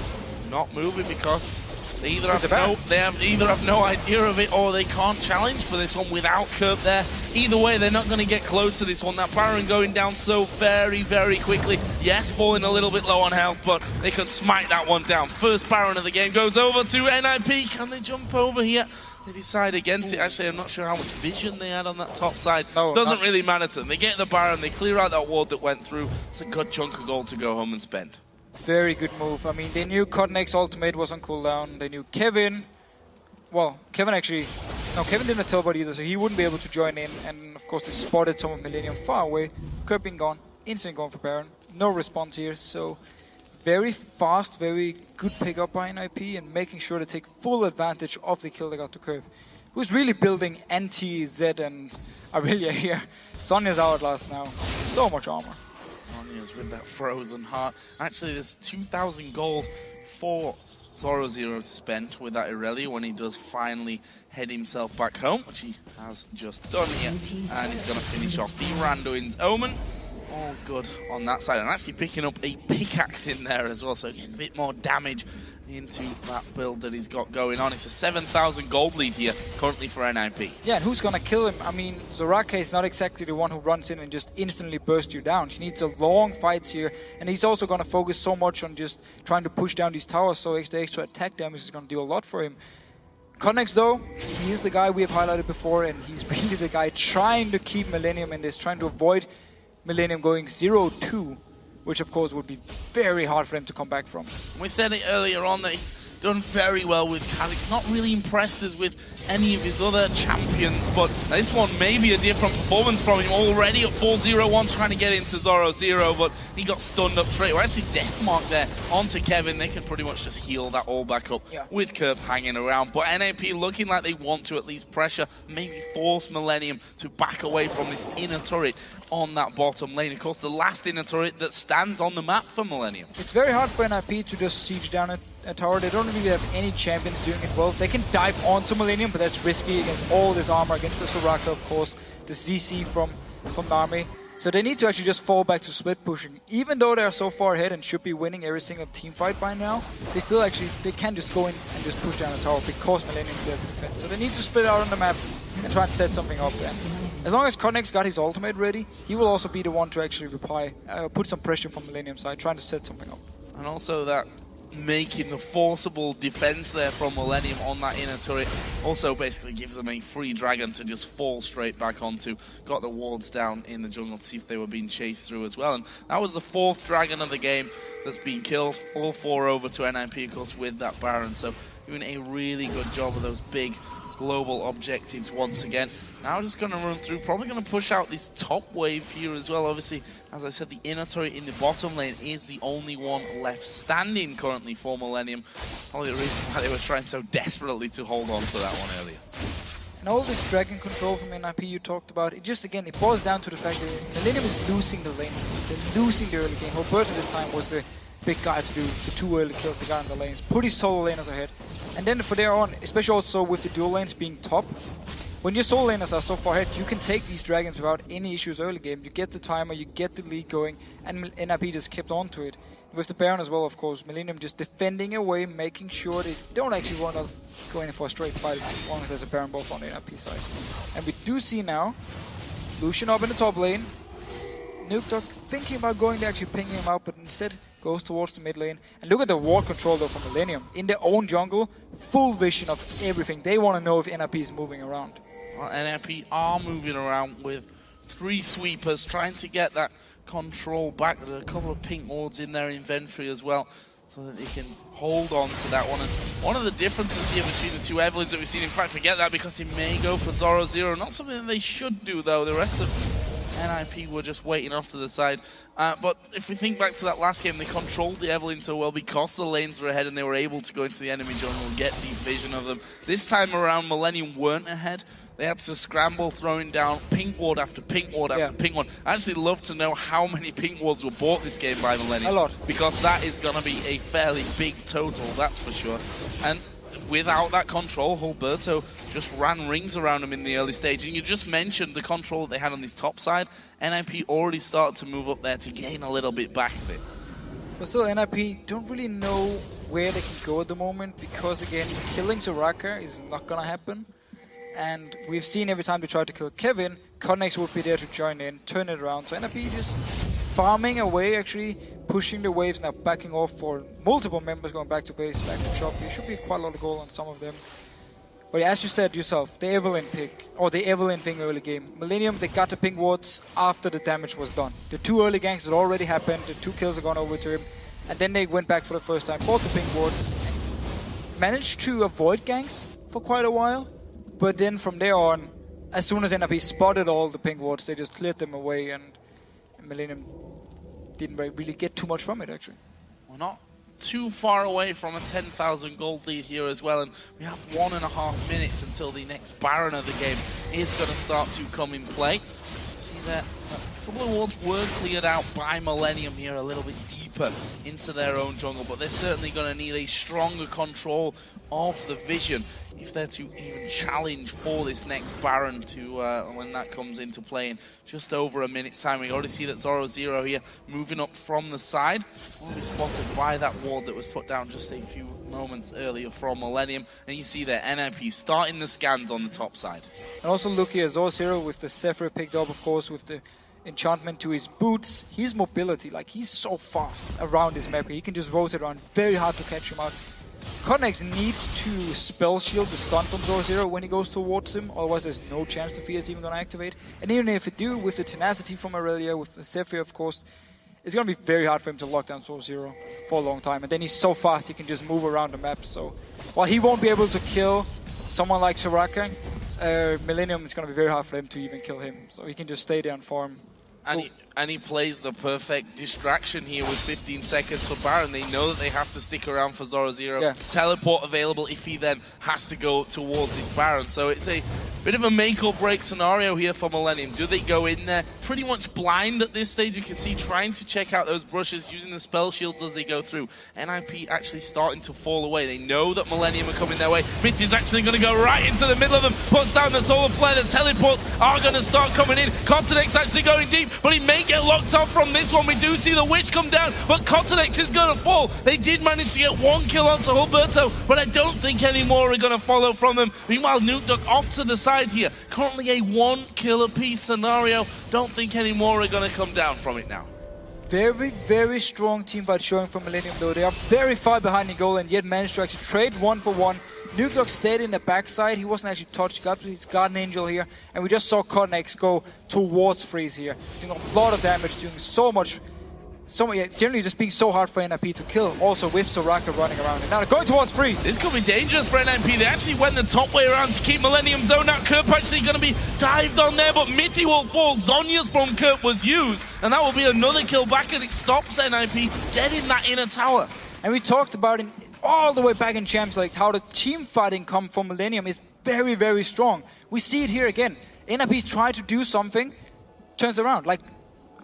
Not moving because they either have no idea of it, or they can't challenge for this one without Curb there. Either way, they're not going to get close to this one. That Baron going down so very, very quickly. Yes, falling a little bit low on health, but they can smite that one down. First Baron of the game goes over to NIP. Can they jump over here? They decide against it. Actually, I'm not sure how much vision they had on that top side. No, doesn't really matter to them. They get the Baron, they clear out that ward that went through. It's a good chunk of gold to go home and spend. Very good move. I mean, they knew Cottonex ultimate was on cooldown. They knew Kevin. Well, Kevin actually... No, Kevin didn't teleport either, so he wouldn't be able to join in. And of course, they spotted some of Millenium far away. Curb being gone. Instant gone for Baron. No response here, so... Very fast, very good pickup by NIP, and making sure to take full advantage of the kill they got to Curb. Who's really building anti-Zed and Aurelia here. Sonya's Hourglass now. So much armor. Sonya's with that frozen heart. Actually, there's 2,000 gold for Zoro to spend with that Aurelia when he does finally head himself back home, which he has just done here. And he's going to finish off the Randuin's Omen. All good on that side, and actually picking up a pickaxe in there as well, so getting a bit more damage into that build that he's got going on. It's a 7,000 gold lead here currently for NIP. Yeah, and who's gonna kill him? I mean, Zoraka is not exactly the one who runs in and just instantly bursts you down. She needs a long fights here, and he's also gonna focus so much on just trying to push down these towers, so the extra attack damage is gonna do a lot for him. Cottonex though, he is the guy we have highlighted before, and he's really the guy trying to keep Millenium in this, trying to avoid Millenium going 0-2, which of course would be very hard for him to come back from. We said it earlier on that he's done very well with Kha'Zix. Not really impressed us with any of his other champions, but this one may be a different performance from him. Already at 4-0-1, trying to get into 0-0, but he got stunned up straight. We're actually deathmarked there onto Kevin. They can pretty much just heal that all back up with Curve hanging around. But NAP looking like they want to at least pressure, maybe force Millenium to back away from this inner turret on that bottom lane. Of course, the last inner turret that stands on the map for Millenium. It's very hard for NIP to just siege down a tower. They don't really have any champions doing it well. They can dive onto Millenium, but that's risky against all this armor, against the Soraka, of course, the ZC from Nami. So they need to actually just fall back to split pushing. Even though they are so far ahead and should be winning every single team fight by now, they can just go in and just push down a tower because Millenium is there to defend. So they need to split out on the map and try and set something up there. As long as Connex got his ultimate ready, he will also be the one to actually reply, put some pressure from Millenium side, trying to set something up. And also that making the forcible defense there from Millenium on that inner turret also basically gives them a free dragon to just fall straight back onto. Got the wards down in the jungle to see if they were being chased through as well. And that was the 4th dragon of the game that's been killed. All 4 over to NIP, of course, with that Baron. So doing a really good job of those big global objectives once again. Now just going to run through, probably going to push out this top wave here as well. Obviously, as I said, the inner turret in the bottom lane is the only one left standing currently for Millenium. Probably the reason why they were trying so desperately to hold on to that one earlier. And all this dragon control from NIP you talked about, it just again, it boils down to the fact that Millenium is losing the lane. They're losing the early game. Roberto this time was the big guy to do the 2 early kills they got in the lanes. Put his solo laners ahead. And then for there on, especially also with the dual lanes being top, when your solo laners are so far ahead, you can take these dragons without any issues early game. You get the timer, you get the lead going, and NIP just kept on to it. With the Baron as well, of course, Millenium just defending away, making sure they don't actually want to go in for a straight fight as long as there's a Baron both on the NIP side. And we do see now, Lucian up in the top lane, Nuke Dog thinking about going there, actually pinging him out, but instead goes towards the mid lane. And look at the ward control though from Millenium. In their own jungle, full vision of everything. They want to know if NIP is moving around. Well, NIP are moving around with 3 sweepers, trying to get that control back. There are a couple of pink wards in their inventory as well, so that they can hold on to that one. And one of the differences here between the 2 Evelyns that we've seen, in fact, forget that because he may go for 0-0. Not something that they should do though. The rest of NIP were just waiting off to the side. But if we think back to that last game, they controlled the Evelyn so well because the lanes were ahead and they were able to go into the enemy jungle and get deep vision of them. This time around, Millenium weren't ahead. They had to scramble, throwing down pink ward after pink ward after pink ward. I actually love to know how many pink wards were bought this game by Millenium. A lot. Because that is going to be a fairly big total, that's for sure. And without that control, Roberto just ran rings around him in the early stage. And you just mentioned the control they had on this top side. NIP already started to move up there to gain a little bit back of it. But still, NIP don't really know where they can go at the moment because, again, killing Soraka is not going to happen. And we've seen every time they try to kill Kevin, Connex would be there to join in, turn it around. So NIP just farming away, actually pushing the waves, now backing off for multiple members going back to base, back to shop. There should be quite a lot of goal on some of them. But as you said yourself, the Evelyn pick, or the Evelyn thing early game. Millenium, they got the pink wards after the damage was done. The 2 early ganks had already happened, the 2 kills had gone over to him, and then they went back for the first time, bought the pink wards, managed to avoid ganks for quite a while. But then from there on, as soon as NIP spotted all the pink wards, they just cleared them away, and Millenium didn't really get too much from it, actually. We're not too far away from a 10,000 gold lead here as well, and we have 1.5 minutes until the next Baron of the game is going to start to come in play. See that a couple of wards were cleared out by Millenium here a little bit deeper into their own jungle, but they're certainly going to need a stronger control of the vision if they're to even challenge for this next Baron to when that comes into play in just over a minute's time. We already see that 0-0 here moving up from the side. Only spotted by that ward that was put down just a few moments earlier from Millenium. And you see that NIP starting the scans on the top side. And also look here, 0-0 with the Zephyr picked up, of course, with the enchantment to his boots. His mobility, like he's so fast around this map. He can just rotate around, very hard to catch him out. Connex needs to spell shield the stun from 0-0 when he goes towards him, otherwise there's no chance the fear is even going to activate. And even if it do, with the tenacity from Aurelia, with the Zephyr of course, it's going to be very hard for him to lock down Zoro for a long time. And then he's so fast he can just move around the map. So while he won't be able to kill someone like Soraka, Millenium, is going to be very hard for him to even kill him. So he can just stay there and farm. And he plays the perfect distraction here with 15 seconds for Baron. They know that they have to stick around for Zoro. Yeah. Teleport available if he then has to go towards his Baron. So it's a bit of a make or break scenario here for Millenium. Do they go in there pretty much blind at this stage? You can see trying to check out those brushes, using the spell shields as they go through. NIP actually starting to fall away. They know that Millenium are coming their way. Myth is actually going to go right into the middle of them, puts down the solar flare. The teleports are going to start coming in. Continent's actually going deep, but he may get locked off from this one. We do see the Witch come down, but Continent is going to fall. They did manage to get one kill onto Humberto, but I don't think any more are going to follow from them. Meanwhile, Nukeduck off to the side here. Currently a one kill apiece scenario. Don't think any more are going to come down from it now. Very, very strong team fight showing from Millenium though. They are very far behind in goal and yet managed to actually trade 1-for-1. Nukeduck stayed in the backside. He wasn't actually touched. Got his Guardian Angel here. And we just saw Cotnex go towards Freeze here. Doing a lot of damage, doing so much, generally just being so hard for NIP to kill. Also with Soraka running around. And now they're going towards Freeze. This could be dangerous for NIP. They actually went the top way around to keep Millenium zoned out. Kerp actually going to be dived on there, but Mithy will fall. Zonya's from Kerp was used. And that will be another kill back, and it stops NIP getting that inner tower. And we talked about it all the way back in Champs, like how the team fighting come from Millenium is very, very strong. We see it here again. NIP try to do something, turns around. Like,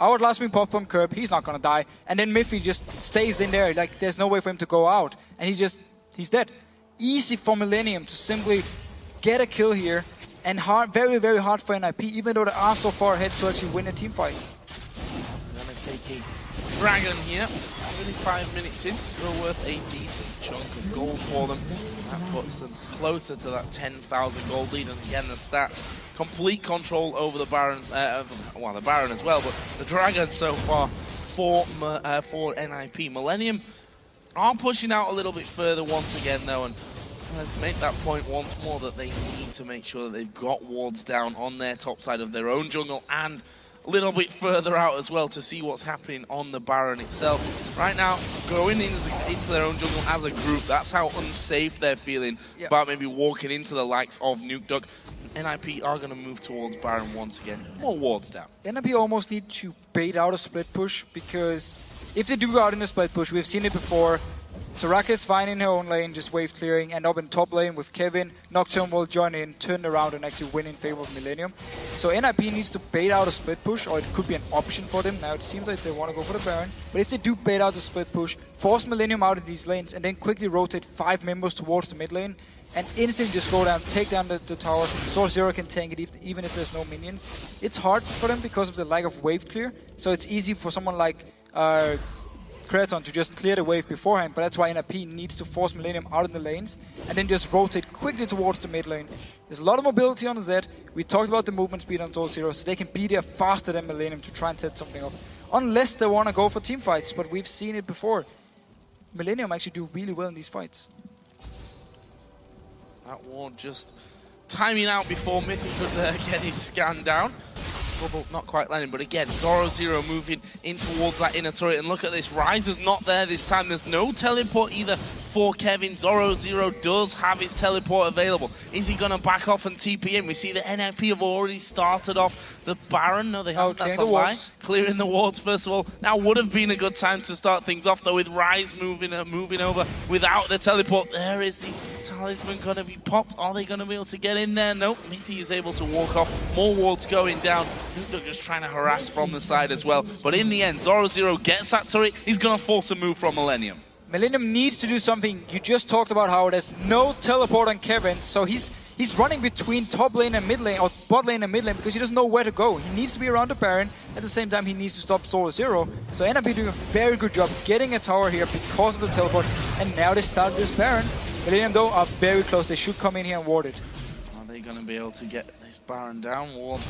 our last wing pop from Kerb, he's not gonna die. And then Miffy just stays in there, like there's no way for him to go out. And he's dead. Easy for Millenium to simply get a kill here. And hard, very, very hard for NIP, even though they are so far ahead to actually win a team fight. Gonna take a Dragon here. 35 minutes in, still worth a decent chunk of gold for them. That puts them closer to that 10,000 gold lead. And again, the stats, complete control over the Baron, well, the Baron as well, but the Dragon so far for NIP. Millenium are pushing out a little bit further once again, though, and make that point once more that they need to make sure that they've got wards down on their top side of their own jungle and a little bit further out as well to see what's happening on the Baron itself. Right now, going into their own jungle as a group, that's how unsafe they're feeling about maybe walking into the likes of Nukeduck. NIP are going to move towards Baron once again. More wards down. NIP almost need to bait out a split push, because if they do go out in a split push, we've seen it before. Soraka is fine in her own lane, just wave clearing, end up in top lane with Kevin. Nocturne will join in, turn around and actually win in favor of Millenium. So NIP needs to bait out a split push, or it could be an option for them. Now it seems like they want to go for the Baron, but if they do bait out the split push, force Millenium out of these lanes, and then quickly rotate 5 members towards the mid lane, and instantly just go down, take down the tower. Zoro can tank it even if there's no minions. It's hard for them because of the lack of wave clear, so it's easy for someone like Kraton to just clear the wave beforehand, but that's why NIP needs to force Millenium out of the lanes and then just rotate quickly towards the mid lane. There's a lot of mobility on the Z. We talked about the movement speed on Zoro, so they can be there faster than Millenium to try and set something up. Unless they want to go for team fights, but we've seen it before. Millenium actually do really well in these fights. That ward just timing out before Mythy could get his scan down. Bubble not quite landing, but again, Zoro moving in towards that inner turret. And look at this, Ryze is not there this time. There's no teleport either for Kevin. Zoro does have his teleport available. Is he going to back off and TP in? We see the NIP have already started off the Baron. No, they haven't. That's a lie. Clearing the wards, first of all. Now would have been a good time to start things off, though, with Ryze moving over without the teleport. There is the talisman going to be popped. Are they going to be able to get in there? Nope. Mythy is able to walk off. More wards going down. Nukeduck just trying to harass from the side as well. But in the end, Zoro gets that turret. He's going to force a move from Millenium. Millenium needs to do something. You just talked about how there's no teleport on Kevin, so he's running between top lane and mid lane, or bot lane and mid lane, because he doesn't know where to go. He needs to be around the Baron. At the same time, he needs to stop Zoro. So NIP doing a very good job getting a tower here because of the teleport, and now they started this Baron. Millenium, though, are very close. They should come in here and ward it. Are they going to be able to get this Baron down? Ward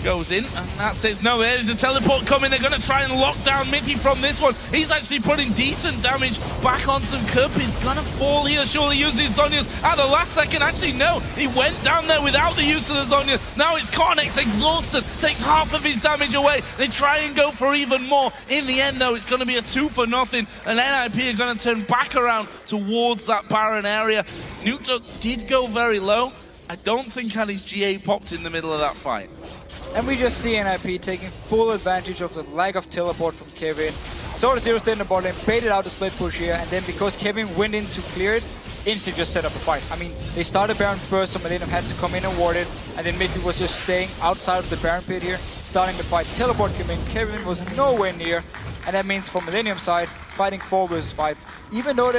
goes in, and that says no. There's a teleport coming. They're going to try and lock down Mickey from this one. He's actually putting decent damage back on some Cup. He's going to fall here. Surely uses Zhonya's at the last second. Actually, no. He went down there without the use of the Zhonya. Now it's Cornex exhausted. Takes half of his damage away. They try and go for even more. In the end, though, it's going to be a 2-0. And NIP are going to turn back around towards that Baron area. Nukeduck did go very low. I don't think had his GA popped in the middle of that fight. And we just see NIP taking full advantage of the lack of teleport from Kevin. Soda Zero stayed in the bot lane, baited out the split push here, and then because Kevin went in to clear it, instantly just set up a fight. I mean, they started Baron first, so Millenium had to come in and ward it, and then Mickey was just staying outside of the Baron pit here, starting the fight. Teleport came in, Kevin was nowhere near, and that means for Millenium side, fighting 4 versus 5. Even though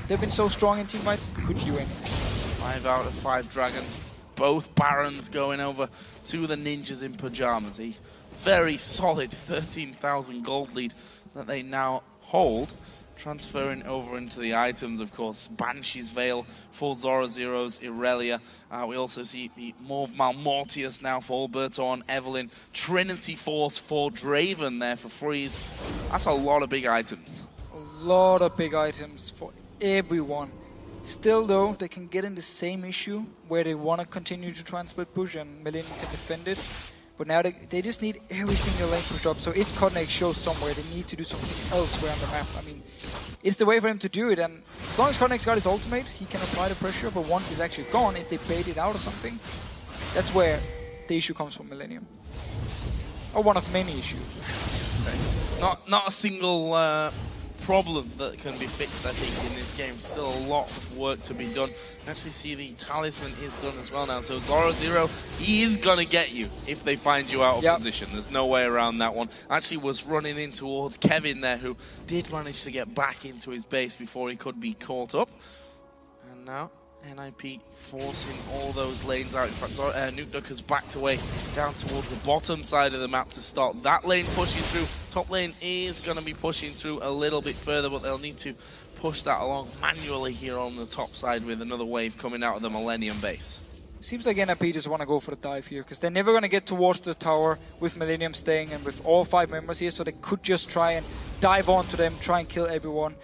they've been so strong in team fights, could queue in. 5 out of 5 dragons. Both Barons going over to the Ninjas in Pyjamas. A very solid 13,000 gold lead that they now hold. Transferring over into the items, of course, Banshee's Veil for Zora Zero's Irelia. We also see the Morve Malmortius now for Alberto on Evelyn. Trinity Force for Draven there for Freeze. That's a lot of big items. A lot of big items for everyone. Still, though, they can get in the same issue where they want to continue to try and split push and Millenium can defend it. But now they just need every single lane push up. So if Codnex shows somewhere, they need to do something elsewhere on the map. I mean, it's the way for him to do it. And as long as Codnex got his ultimate, he can apply the pressure. But once he's actually gone, if they bait it out or something, that's where the issue comes from Millenium. Or one of many issues. Not a single problem that can be fixed, I think, in this game. Still a lot of work to be done. Actually see the talisman is done as well now. So Zora Zero, he is going to get you if they find you out of position. There's no way around that one. Actually was running in towards Kevin there, who did manage to get back into his base before he could be caught up. And now NIP forcing all those lanes out. In fact, Nukeduck has backed away down towards the bottom side of the map to start that lane pushing through. Top lane is going to be pushing through a little bit further, but they'll need to push that along manually here on the top side with another wave coming out of the Millennium base. Seems like NIP just want to go for the dive here, because they're never going to get towards the tower with Millenium staying and with all 5 members here, so they could just try and dive onto them, try and kill everyone.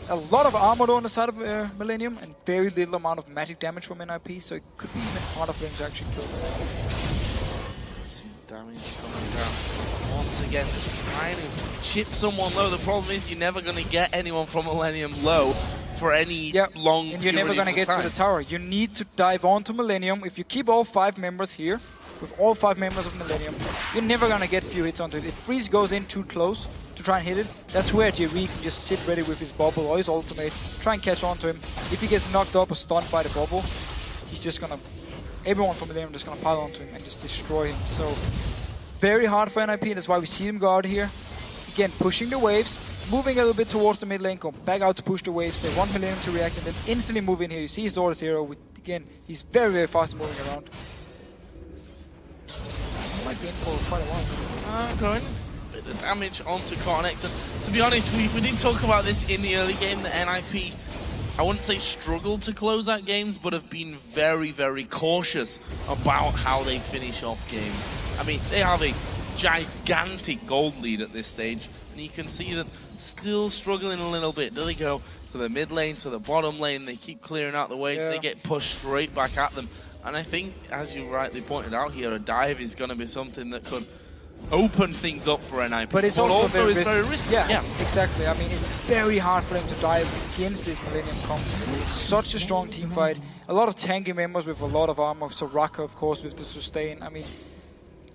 A lot of armor on the side of Millenium and very little amount of magic damage from NIP, so it could be even harder for them to actually kill them. See damage coming down. Once again, just trying to chip someone low. The problem is you're never going to get anyone from Millennium low for any long and you're never going to get to the tower. You need to dive onto Millennium. If you keep all 5 members here, with all 5 members of Millennium, you're never going to get few hits onto it. If Freeze goes in too close to try and hit it, that's where Jerry can just sit ready with his bubble or his ultimate, try and catch on to him. If he gets knocked up or stunned by the bubble, he's just going to, everyone from Millennium just going to pile onto him and just destroy him. So, very hard for NIP, and that's why we see them go out here. Again, pushing the waves, moving a little bit towards the mid lane, come back out to push the waves. They want Millennium to react and then instantly move in here. You see Zora Zero, with, again, he's very, very fast moving around. He might be in for quite a while. Going a bit of damage onto Cornex. And to be honest, we did talk about this in the early game, that NIP, I wouldn't say struggled to close out games, but have been very, very cautious about how they finish off games. I mean, they have a gigantic gold lead at this stage, and you can see them still struggling a little bit. Do they go to the mid lane, to the bottom lane? They keep clearing out the waves, they get pushed straight back at them. And I think, as you rightly pointed out here, a dive is going to be something that could open things up for NIP. But it's also very risky. Yeah, exactly. I mean, it's very hard for them to dive against this Millennium comp. It's such a strong team fight. A lot of tanky members with a lot of armor. Soraka, of course, with the sustain. I mean,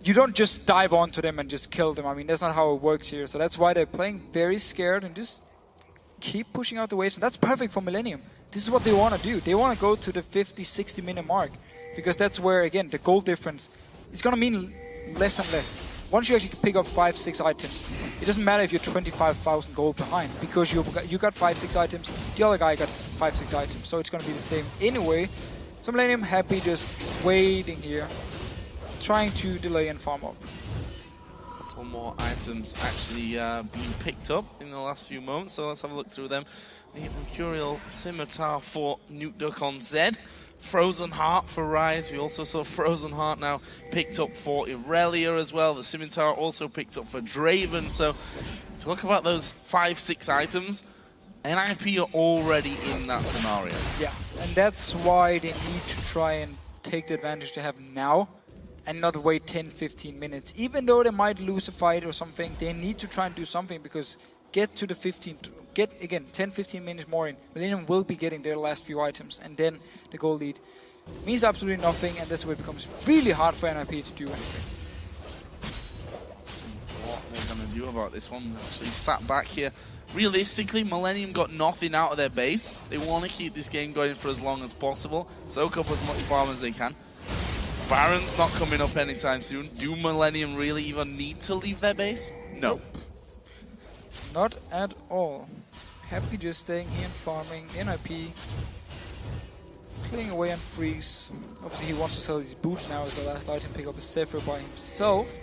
you don't just dive onto them and just kill them. I mean, that's not how it works here. So that's why they're playing very scared and just keep pushing out the waves. And that's perfect for Millennium. This is what they want to do. They want to go to the 50-60 minute mark, because that's where, again, the gold difference is going to mean less and less. Once you actually pick up 5-6 items, it doesn't matter if you're 25,000 gold behind, because you got 5-6 items, the other guy got 5-6 items, so it's going to be the same anyway. So Millennium happy just waiting here, trying to delay and farm up. A couple more items actually being picked up in the last few moments, so let's have a look through them. The Mercurial Scimitar for Nukeduck on Zed. Frozen Heart for Rise. We also saw Frozen Heart now picked up for Irelia as well. The Scimitar also picked up for Draven. So talk about those 5-6 items. NIP are already in that scenario. Yeah, and that's why they need to try and take the advantage they have now and not wait 10-15 minutes. Even though they might lose a fight or something, they need to try and do something, because get to the 10-15 minutes more in. Millenium will be getting their last few items, and then the goal lead means absolutely nothing, and that's where it becomes really hard for NIP to do anything. What they're going to do about this one. Actually sat back here. Realistically, Millenium got nothing out of their base. They want to keep this game going for as long as possible, soak up as much farm as they can. Baron's not coming up anytime soon. Do Millenium really even need to leave their base? No. Nope. Not at all. Happy just staying here and farming. NIP clearing away on Freeze. Obviously he wants to sell these boots now as the last item, pick up a Zephyr by himself.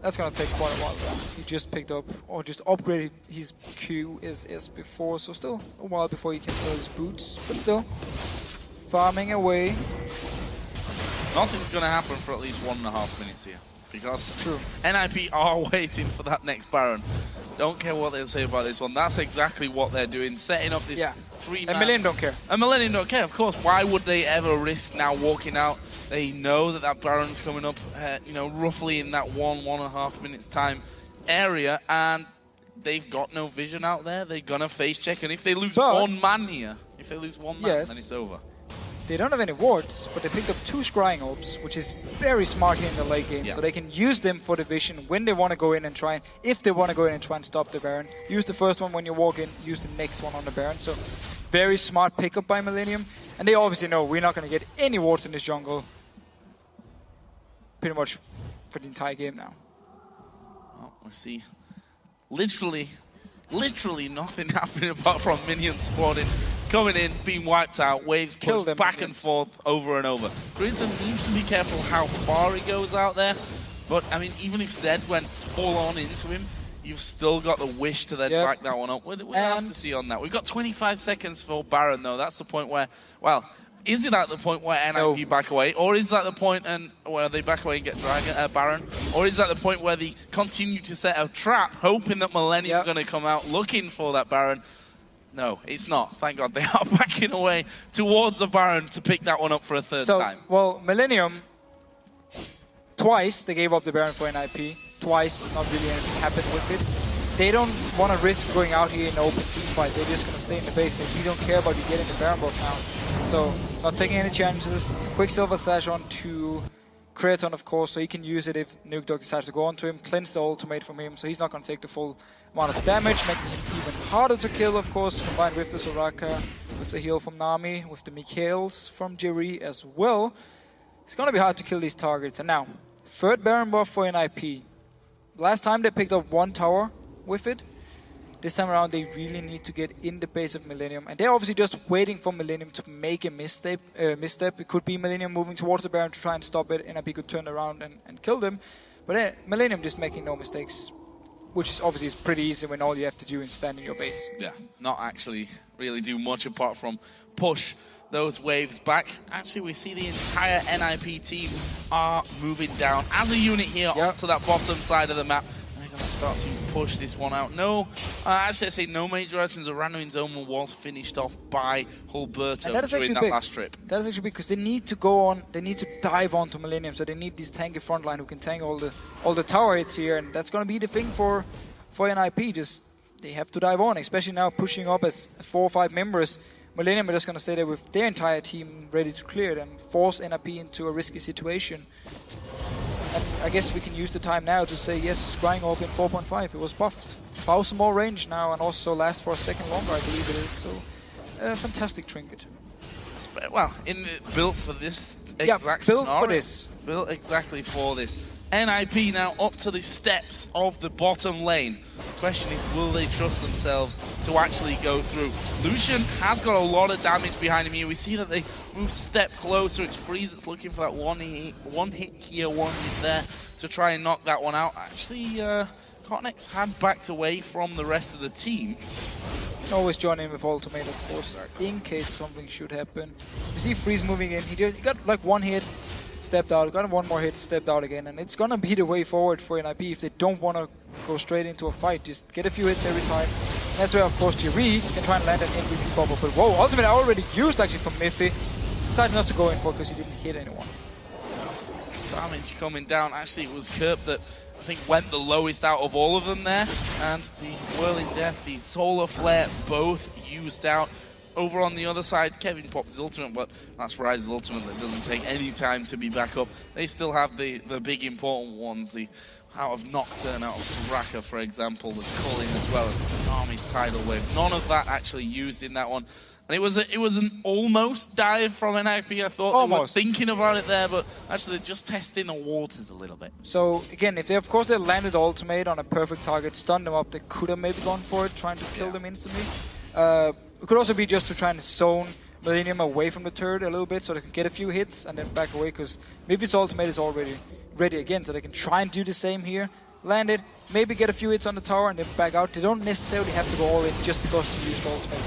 That's gonna take quite a while though. He just picked up, or just upgraded his QSS before, so still a while before he can sell his boots. But still, farming away. Nothing's gonna happen for at least 1.5 minutes here. Because True. NIP are waiting for that next Baron. Don't care what they'll say about this one. That's exactly what they're doing. Setting up this 3-man. And Millenium don't care. And Millenium don't care, of course. Why would they ever risk now walking out? They know that that Baron's coming up, you know, roughly in that 1.5 minutes time area. And they've got no vision out there. They're going to face check. And if they lose one man here, then it's over. They don't have any wards, but they picked up 2 scrying orbs, which is very smart here in the late game. Yeah. So they can use them for the vision when they want to go in and try, if they want to go in and try and stop the Baron. Use the first one when you walk in, use the next one on the Baron. So very smart pickup by Millenium. And they obviously know we're not going to get any wards in this jungle pretty much for the entire game now. Well, we'll see. Literally nothing happening apart from minions spawning, coming in, being wiped out, waves pushed back and forth over and over. Grinton needs to be careful how far he goes out there, but I mean, even if Zed went full on into him, you've still got the wish to then back that one up. We'll have to see on that. We've got 25 seconds for Baron though. That's the point where, well, is it at the point where NIP back away, or is that the point where they back away and get Baron, or is that the point where they continue to set a trap, hoping that Millenium are going to come out looking for that Baron? No, it's not. Thank God they are backing away towards the Baron to pick that one up for a third time. Well, Millenium, twice they gave up the Baron for NIP. Twice, not really anything happened with it. They don't want to risk going out here in an open team fight. They're just going to stay in the base, and we don't care about you getting the Baron buff now. So, not taking any chances. Quicksilver Sash on to Creaton, of course, so he can use it if Nuke Dog decides to go onto him. Cleanse the ultimate from him, so he's not going to take the full amount of damage, making him even harder to kill, of course, combined with the Soraka, with the heal from Nami, with the Mikhails from Jerry as well. It's going to be hard to kill these targets. And now, third Baron buff for NIP. Last time they picked up 1 tower with it. This time around they really need to get in the base of Millenium, and they're obviously just waiting for Millenium to make a misstep. It could be Millenium moving towards the Baron to try and stop it, NIP could turn around and kill them, but Millenium just making no mistakes, which obviously is pretty easy when all you have to do is stand in your base. Yeah, not actually really do much apart from push those waves back. Actually, we see the entire NIP team are moving down as a unit here onto that bottom side of the map. They're going to start to push this one out. No, actually I say no major items. The Randuin Zone was finished off by Hulberto during that last trip. That is actually big, because they need to go on, they need to dive onto Millenium, so they need this tanky frontline who can tank all the tower hits here, and that's going to be the thing for NIP. Just, they have to dive on, especially now pushing up as 4 or 5 members. Millenium are just going to stay there with their entire team ready to clear it and force NIP into a risky situation. And I guess we can use the time now to say, yes, Scrying Orb in 4.5, it was buffed. 1000 more range now, and also lasts for a second longer, I believe it is. So, a fantastic trinket. Well, built for this exact scenario. Built for this. Built exactly for this. NIP now up to the steps of the bottom lane. The question is, will they trust themselves to actually go through? Lucian has got a lot of damage behind him here. We see that they move a step closer. It's Freeze that's looking for that one hit here, one hit there to try and knock that one out. Actually, Cotnex had backed away from the rest of the team. Always join in with ultimate, of course, in case something should happen. You see Freeze moving in. He got like one hit, stepped out, got one more hit, stepped out again, and it's gonna be the way forward for NIP if they don't want to go straight into a fight. Just get a few hits every time. And that's where, of course, Jerry can try and land an MVP bubble. But whoa, ultimate already used actually from Miffy. Decided not to go in for because he didn't hit anyone. Damage coming down. Actually, it was Kerp that I think went the lowest out of all of them there. And the Whirling Death, the Solar Flare, both used out. Over on the other side, Kevin popped his ultimate, but that's Rise's ultimate that doesn't take any time to be back up. They still have the big important ones, the out of Nocturne, out of Soraka, for example, the Culling as well, and Army's Tidal Wave. None of that actually used in that one. And it was an almost dive from NIP. I thought almost. They were thinking about it there, but actually they're just testing the waters a little bit. So again, if they landed ultimate on a perfect target, stunned them up, they could have maybe gone for it, trying to kill them instantly. It could also be just to try and zone Millenium away from the turret a little bit so they can get a few hits and then back away, because Miffy's ultimate is already ready again, so they can try and do the same here. Land it, maybe get a few hits on the tower and then back out. They don't necessarily have to go all in just because they used ultimate.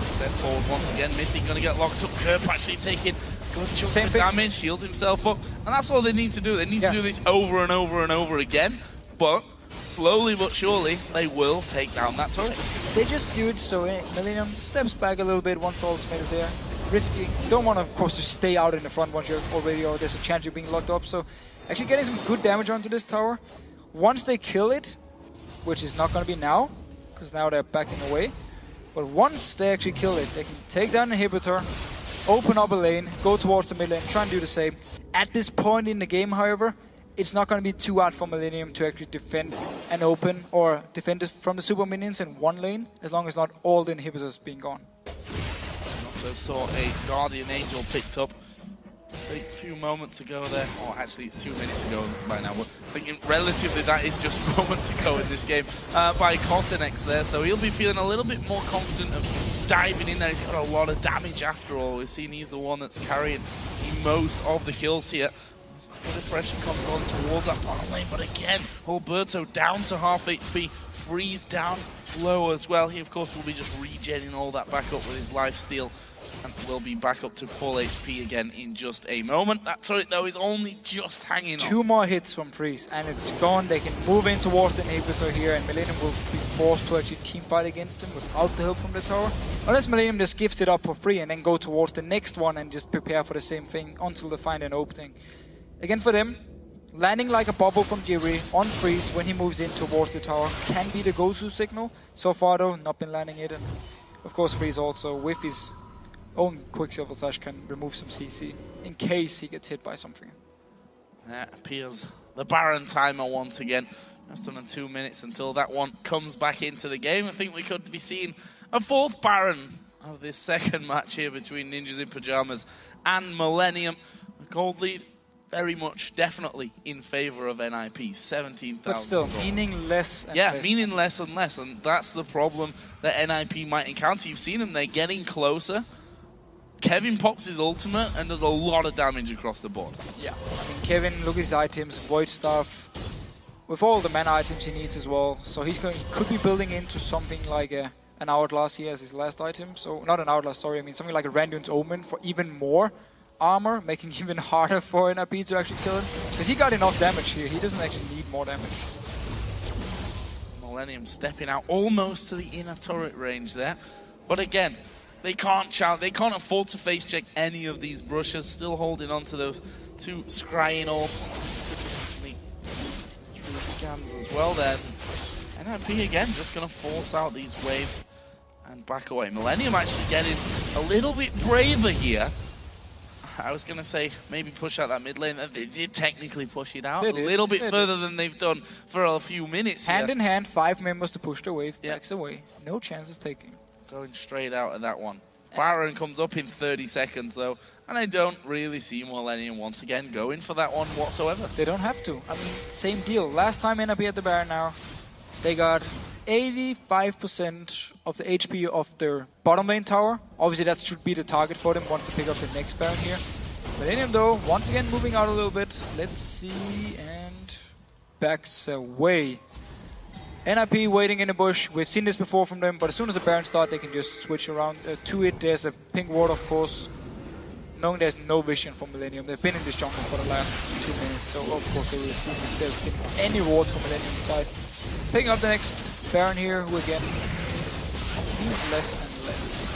Step forward once again, Miffy gonna get locked up. Kerp actually taking good chunk of damage, shields himself up, and that's all they need to do. They need to do this over and over and over again, but slowly but surely, they will take down that turret. They just do it so Millenium steps back a little bit once the ultimate is there. Risky. Don't want to, of course, to stay out in the front once you're already, or there's a chance you're being locked up. So actually getting some good damage onto this tower. Once they kill it, which is not going to be now, because now they're backing away. But once they actually kill it, they can take down the inhibitor, open up a lane, go towards the mid lane, try and do the same. At this point in the game, however, it's not going to be too hard for Millenium to actually defend and open or defend it from the super minions in one lane, as long as not all the inhibitors being gone. Also saw a Guardian Angel picked up just a few moments ago there, or actually it's 2 minutes ago by now, but I think relatively that is just moments ago in this game, by Cortenex there, so he'll be feeling a little bit more confident of diving in there. He's got a lot of damage after all. We've seen he's the one that's carrying most of the kills here. The pressure comes on towards that bottom lane, but again, Alberto down to half HP, Freeze down low as well. He, of course, will be just regenning all that back up with his lifesteal, and will be back up to full HP again in just a moment. That turret, though, is only just hanging on. 2 more hits from Freeze, and it's gone. They can move in towards the inhibitor here, and Millenium will be forced to actually teamfight against him without the help from the tower. Unless Millenium just gives it up for free and then go towards the next one and just prepare for the same thing until they find an opening. Again, for them, landing like a bubble from Jerry on Freeze when he moves in towards the tower can be the go-to signal. So far, though, not been landing it. And of course, Freeze also, with his own Quicksilver Slash, can remove some CC in case he gets hit by something. That appears the Baron timer once again. Just under 2 minutes until that one comes back into the game. I think we could be seeing a 4th Baron of this second match here between Ninjas in Pyjamas and Millenium. A gold lead, very much, definitely in favor of NIP. 17,000. But still, meaning less and less. less. Meaning less and less, and that's the problem that NIP might encounter. You've seen them, they're getting closer. Kevin pops his ultimate and does a lot of damage across the board. Yeah, I mean, Kevin, look at his items, Void Staff, with all the mana items he needs as well. So he could be building into something like an Hourglass here as his last item. So, not an Hourglass, sorry, I mean something like a Randuin's Omen for even more armor, making it even harder for NIP to actually kill him. Because he got enough damage here, he doesn't actually need more damage. Millenium stepping out almost to the inner turret range there. But again, they can't afford to face check any of these brushes, still holding on to those 2 scrying orbs. Through scans as well then. NIP again just going to force out these waves and back away. Millenium actually getting a little bit braver here. I was going to say maybe push out that mid lane. They did technically push it out a little bit further than they've done for a few minutes Hand in hand, 5 members to push the wave, backs away. No chances taking. Going straight out of that one. Baron comes up in 30 seconds though, and I don't really see Millenium once again going for that one whatsoever. They don't have to. I mean, same deal. Last time NIP at the Baron now, they got 85% of the HP of their bottom lane tower. Obviously, that should be the target for them once they pick up the next Baron here. Millenium, though, once again moving out a little bit. Let's see, and backs away. NIP waiting in the bush. We've seen this before from them, but as soon as the Baron start, they can just switch around to it. There's a pink ward, of course. Knowing there's no vision from Millenium. They've been in this jungle for the last 2 minutes, so of course they will see if there's been any wards from Millenium inside. Picking up the next Baron here, who again needs less and less.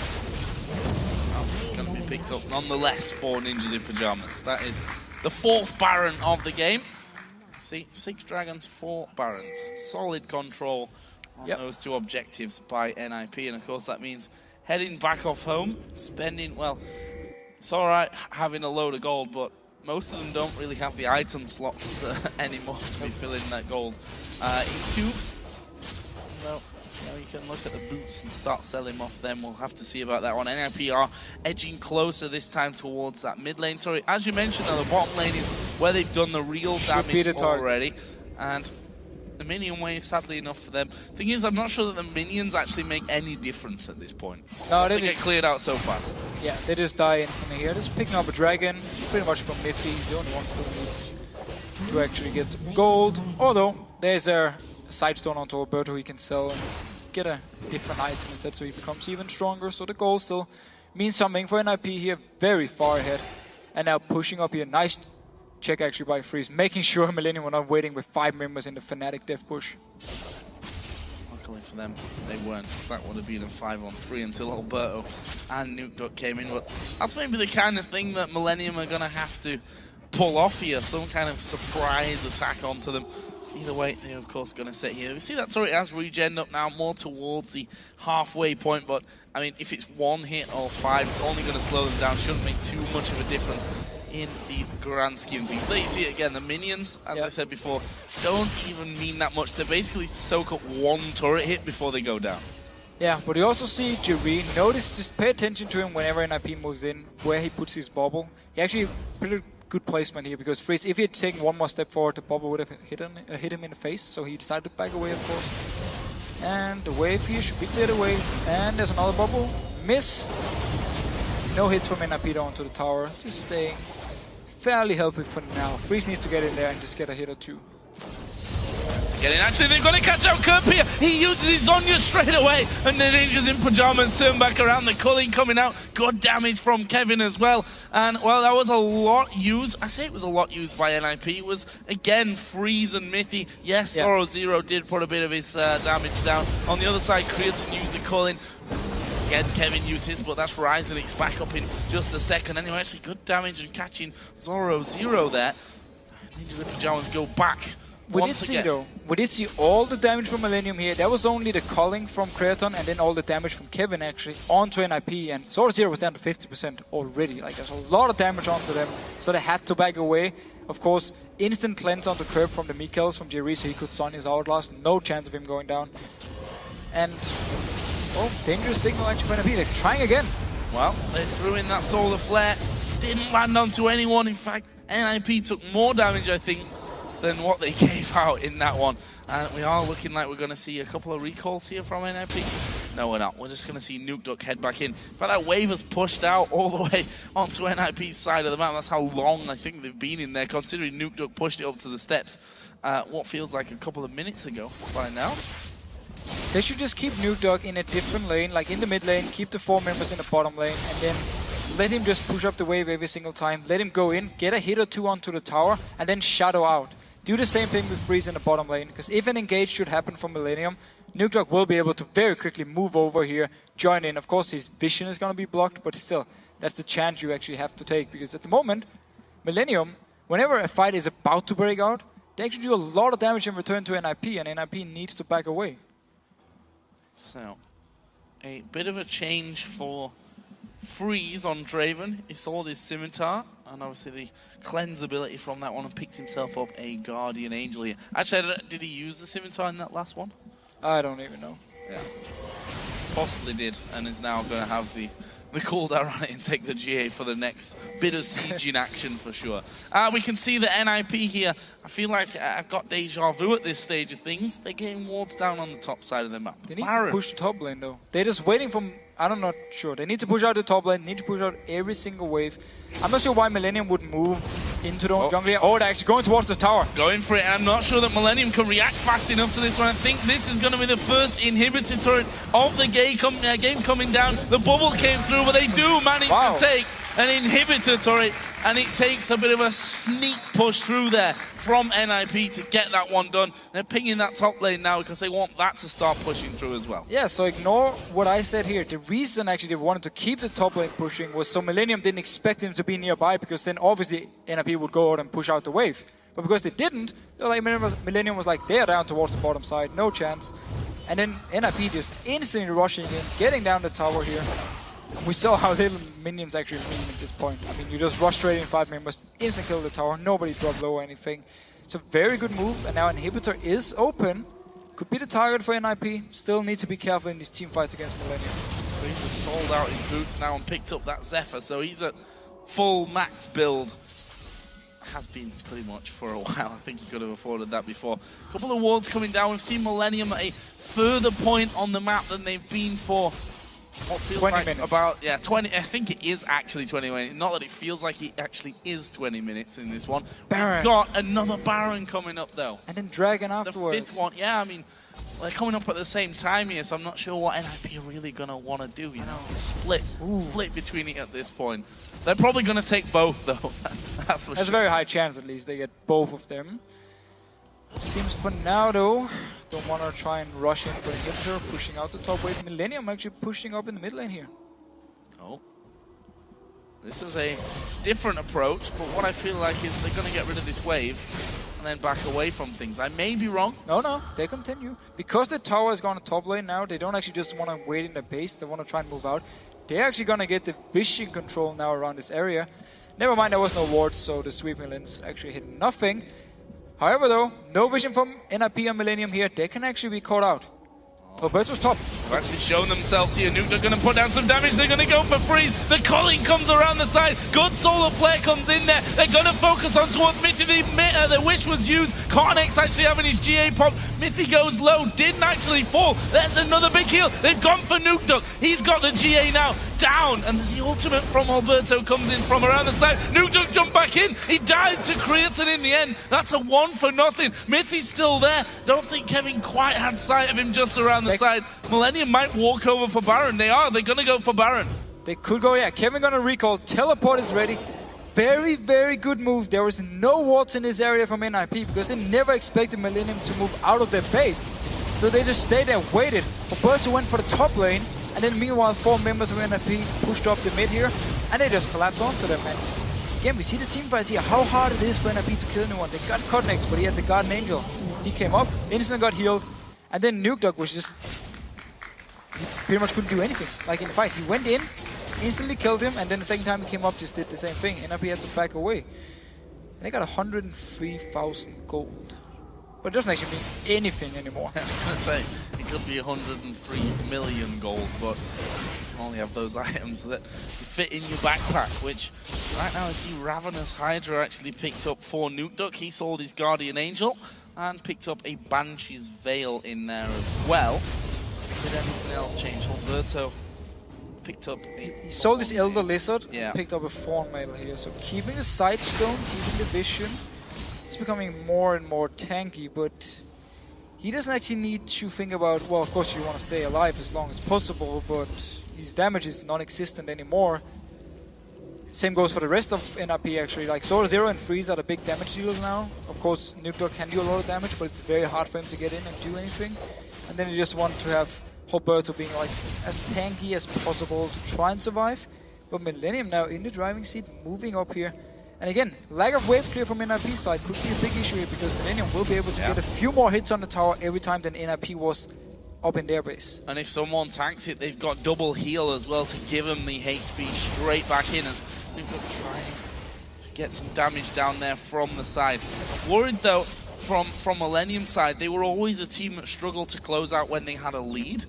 Oh, it's going to be picked up nonetheless for Ninjas in Pyjamas. That is the 4th Baron of the game. See, 6 Dragons, 4 Barons. Solid control on those 2 objectives by NIP, and of course that means heading back off home, spending, well, it's alright having a load of gold, but most of them don't really have the item slots anymore to be filling that gold into. Well, you can look at the boots and start selling off them. We'll have to see about that one. NIP are edging closer this time towards that mid lane turret. As you mentioned, though, the bottom lane is where they've done the real damage already. And the minion wave, sadly enough for them. Thing is, I'm not sure that the minions actually make any difference at this point. No, they get cleared out so fast. Yeah, they just die instantly here. Just picking up a dragon, pretty much from Nifty. He's the only one still needs to actually get some gold. Although, there's a side stone onto Alberto he can sell and get a different item instead, so he becomes even stronger. So the gold still means something for NIP here, very far ahead. And now pushing up here, nice check actually by Freeze, making sure Millenium were not waiting with 5 members in the Fnatic death push. Luckily for them, they weren't. That would have been a 5-on-3 until Alberto and Nukeduck came in. But that's maybe the kind of thing that Millenium are going to have to pull off here, some kind of surprise attack onto them. Either way, they're of course going to sit here. We see that turret has regen up now, more towards the halfway point, but I mean, if it's 1 hit or 5, it's only going to slow them down. Shouldn't make too much of a difference in the grand scheme of things. There you see it again, the minions, as I said before, don't even mean that much. They basically soak up 1 turret hit before they go down. Yeah, but you also see Jerry. Notice, just pay attention to him whenever NIP moves in, where he puts his bubble. He actually pretty good placement here, because Freeze, if he had taken 1 more step forward, the bubble would have hit him in the face, so he decided to back away, of course. And the wave here should be cleared away. And there's another bubble. Missed. No hits from NIP onto the tower. Just staying fairly healthy for now. Freeze needs to get in there and just get a hit or 2. Actually, they've got to catch out Kerp here. He uses his Zonya straight away, and the Ninjas in Pyjamas turn back around. The culling coming out. Good damage from Kevin as well. And, well, that was a lot used. I say it was a lot used by NIP. It was, again, Freeze and Mithy. Yes, Sorrow Zero did put a bit of his damage down. On the other side, Creaton used the culling. Again, Kevin used his, but that's Ryzenix back up in just a second. Anyway, actually, good damage and catching Zorro Zero there. Ninjas in Pyjamas go back. We did see all the damage from Millenium here. That was only the culling from Creaton and then all the damage from Kevin actually onto NIP, and Sword Zero was down to 50% already. Like, there's a lot of damage onto them, so they had to back away. Of course, instant cleanse onto Kerp from the Mikels from Jerry, so he could stun his Outlast. No chance of him going down. And, oh, dangerous signal actually for NIP. They're trying again. Well, they threw in that Solar Flare. Didn't land onto anyone. In fact, NIP took more damage, I think, than what they gave out in that one. And we are looking like we're going to see a couple of recalls here from NIP. No, we're not. We're just going to see Nukeduck head back in. In fact, that wave has pushed out all the way onto NIP's side of the map. That's how long I think they've been in there, considering Nukeduck pushed it up to the steps what feels like a couple of minutes ago by now. They should just keep Nukeduck in a different lane, like in the mid lane, keep the 4 members in the bottom lane, and then let him just push up the wave every single time. Let him go in, get a hit or 2 onto the tower, and then shadow out. Do the same thing with Freeze in the bottom lane, because if an engage should happen from Millenium, Nukeduck will be able to very quickly move over here, join in. Of course, his vision is going to be blocked, but still, that's the chance you actually have to take, because at the moment, Millenium, whenever a fight is about to break out, they actually do a lot of damage in return to NIP, and NIP needs to back away. So, a bit of a change for Freeze on Draven. He sold his Scimitar, and obviously the cleanse ability from that one, and picked himself up a Guardian Angel here. Actually, did he use the Scimitar in that last one? I don't even know. Yeah. Possibly did, and is now going to have the cooldown on it and take the GA for the next bit of sieging action for sure. We can see the NIP here. I feel like I've got deja vu at this stage of things. They're getting wards down on the top side of the map. They need to push the top lane though. They're just waiting for... I'm not sure. They need to push out the top lane, need to push out every single wave. I'm not sure why Millenium would move Into the jungle here. Oh, they're actually going towards the tower. Going for it, and I'm not sure that Millenium can react fast enough to this one. I think this is going to be the first inhibitor turret of the game coming down. The bubble came through, but they do manage to take an inhibitor turret, and it takes a bit of a sneak push through there from NIP to get that one done. They're pinging that top lane now because they want that to start pushing through as well. Yeah, so ignore what I said here. The reason actually they wanted to keep the top lane pushing was so Millenium didn't expect him to be nearby, because then obviously NIP would go out and push out the wave. But because they didn't, like, Millenium was like, they're down towards the bottom side, no chance. And then NIP just instantly rushing in, getting down the tower here. And we saw how little minions actually move at this point. I mean, you just rush straight in 5 members, instant kill the tower, nobody drop low or anything. It's a very good move, and now Inhibitor is open. Could be the target for NIP. Still need to be careful in these team fights against Millenium. He's sold out in boots now and picked up that Zephyr, so he's at full max build. Has been pretty much for a while. I think he could have afforded that before. A couple of wards coming down. We've seen Millenium at a further point on the map than they've been for what feels 20 like minutes. About 20. I think it is actually 20 minutes. Not that it feels like it actually is 20 minutes in this one. Baron. We've got another Baron coming up though. And then Dragon afterwards. The 5th one, yeah. I mean, they're coming up at the same time here, so I'm not sure what NIP are really gonna want to do. You know, split between it at this point. They're probably gonna take both though. That's for sure. There's a very high chance at least they get both of them. Seems for now though, don't want to try and rush in for the Inhibitor, pushing out the top wave. Millenium actually pushing up in the mid lane here. Oh. This is a different approach, but what I feel like is they're going to get rid of this wave and then back away from things. I may be wrong. No, they continue. Because the tower has gone to top lane now, they don't actually just want to wait in the base, they want to try and move out. They're actually going to get the vision control now around this area. Never mind, there was no ward, so the sweeping lanes actually hit nothing. However though, no vision from NIP and Millenium here. They can actually be caught out. Alberto's top. They've actually shown themselves here. Nuke, they're going to put down some damage. They're going to go for freeze. The Colin comes around the side. Good solo player comes in there. They're going to focus on towards Mithy. The wish was used. Carnex actually having his GA pop. Mithy goes low. Didn't actually fall. There's another big heal. They've gone for Nuke Duck. He's got the GA now. Down. And the ultimate from Alberto comes in from around the side. Nuke Duck jumped back in. He died to Creatine in the end. That's a 1 for nothing. Mithy's still there. Don't think Kevin quite had sight of him just around the side. Millenium might walk over for Baron. They're going to go for Baron. They could go, yeah. Kevin gonna recall. Teleport is ready. Very, very good move. There was no wards in this area from NIP because they never expected Millenium to move out of their base. So they just stayed there, waited. Alberto went for the top lane, and then meanwhile 4 members of NIP pushed up the mid here, and they just collapsed onto them. And again, we see the team fights here, how hard it is for NIP to kill anyone. They got Codnex, but he had the Guardian Angel. He came up, instantly got healed, and then Nuke Duck was just... he pretty much couldn't do anything, like in the fight. He went in, instantly killed him, and then the second time he came up, just did the same thing. NIP had to back away. And they got 103,000 gold. But it doesn't actually mean anything anymore. I was going to say, it could be 103 million gold, but you can only have those items that fit in your backpack, which right now I see Ravenous Hydra actually picked up for Nuke Duck. He sold his Guardian Angel and picked up a Banshee's Veil in there as well. Did anything else change? Alberto picked up He sold his Elder Lizard, yeah. Picked up a Thorn Mail here. So keeping the Sight Stone, keeping the Vision. It's becoming more and more tanky, but he doesn't actually need to think about, well, of course you want to stay alive as long as possible, but his damage is non-existent anymore. Same goes for the rest of NIP actually, like Sword Zero and Freeze are the big damage dealers now. Of course, Nuke Duck can do a lot of damage, but it's very hard for him to get in and do anything. And then you just want to have Alberto being like as tanky as possible to try and survive. But Millenium now in the driving seat, moving up here. And again, lack of wave clear from NIP side could be a big issue here because Millenium will be able to get a few more hits on the tower every time than NIP was up in their base. And if someone tanks it, they've got double heal as well to give them the HP straight back in as they've got trying to get some damage down there from the side. Worried though, from Millenium side, they were always a team that struggled to close out when they had a lead.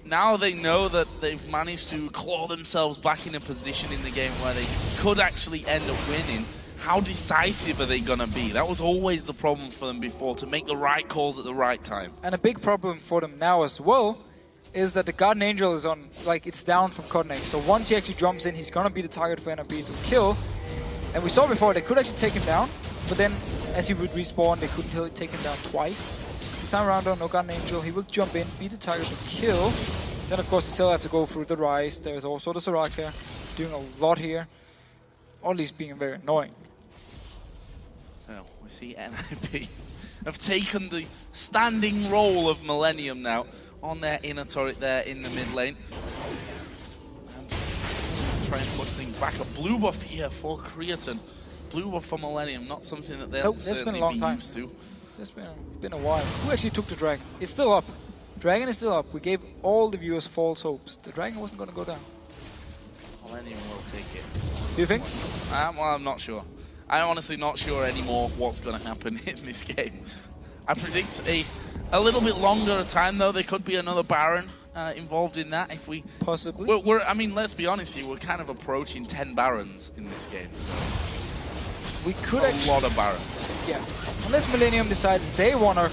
Now they know that they've managed to claw themselves back in a position in the game where they could actually end up winning. How decisive are they going to be? That was always the problem for them before, to make the right calls at the right time. And a big problem for them now as well is that the Guardian Angel is on, like, it's down from Codnex. So once he actually jumps in, he's going to be the target for NIP to kill. And we saw before they could actually take him down, but then as he would respawn, they couldn't take him down twice. This time around, no Guardian Angel, he will jump in, beat the target to kill. Then of course they still have to go through the Rise. There's also the Soraka doing a lot here, or at least being very annoying. So we see NIP have taken the standing role of Millenium now on their inner turret there in the mid lane. And try and push things back. A blue buff here for Creatine. Blue buff for Millenium, not something that they'll certainly be used to. It's been a while. Who actually took the dragon? It's still up. Dragon is still up. We gave all the viewers false hopes. The dragon wasn't going to go down. Millenium will take it. Do you think? Well, I'm not sure. I'm honestly not sure anymore what's going to happen in this game. I predict a little bit longer time, though. There could be another Baron involved in that if we... Possibly. I mean, let's be honest here. We're kind of approaching 10 Barons in this game. So we could a lot of Barons. Yeah. Unless Millenium decides they want to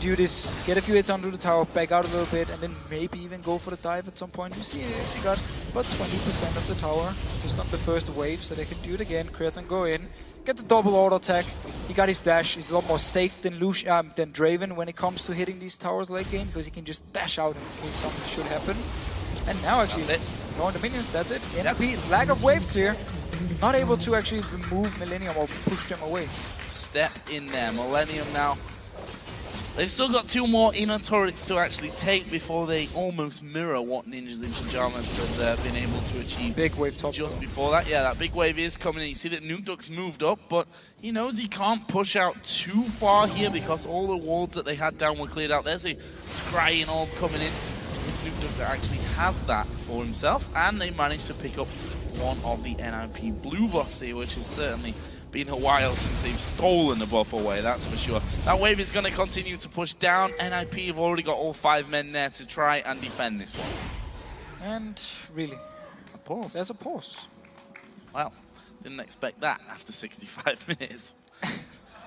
do this, get a few hits onto the tower, back out a little bit, and then maybe even go for the dive at some point. You see, he actually got about 20% of the tower just on the first wave, so they can do it again. Creatine go in, get the double auto attack. He got his dash. He's a lot more safe than Draven when it comes to hitting these towers late game, because he can just dash out in case something should happen. And now actually, going the minions, that's it. NP, lack of wave clear. Not able to actually remove Millenium or push them away. Step in there. Millenium now. They've still got 2 more inner turrets to actually take before they almost mirror what Ninjas in Pyjamas have been able to achieve. Big wave top just before that. Yeah, that big wave is coming in. You see that Nukeduck's moved up, but he knows he can't push out too far here because all the wards that they had down were cleared out. There's a scrying orb coming in. It's Nukeduck that actually has that for himself, and they managed to pick up one of the NIP blue buffs here, which is certainly been a while since they've stolen the buff away, that's for sure. That wave is going to continue to push down. NIP have already got all 5 men there to try and defend this one. And really, a pause. There's a pause. Well, didn't expect that after 65 minutes.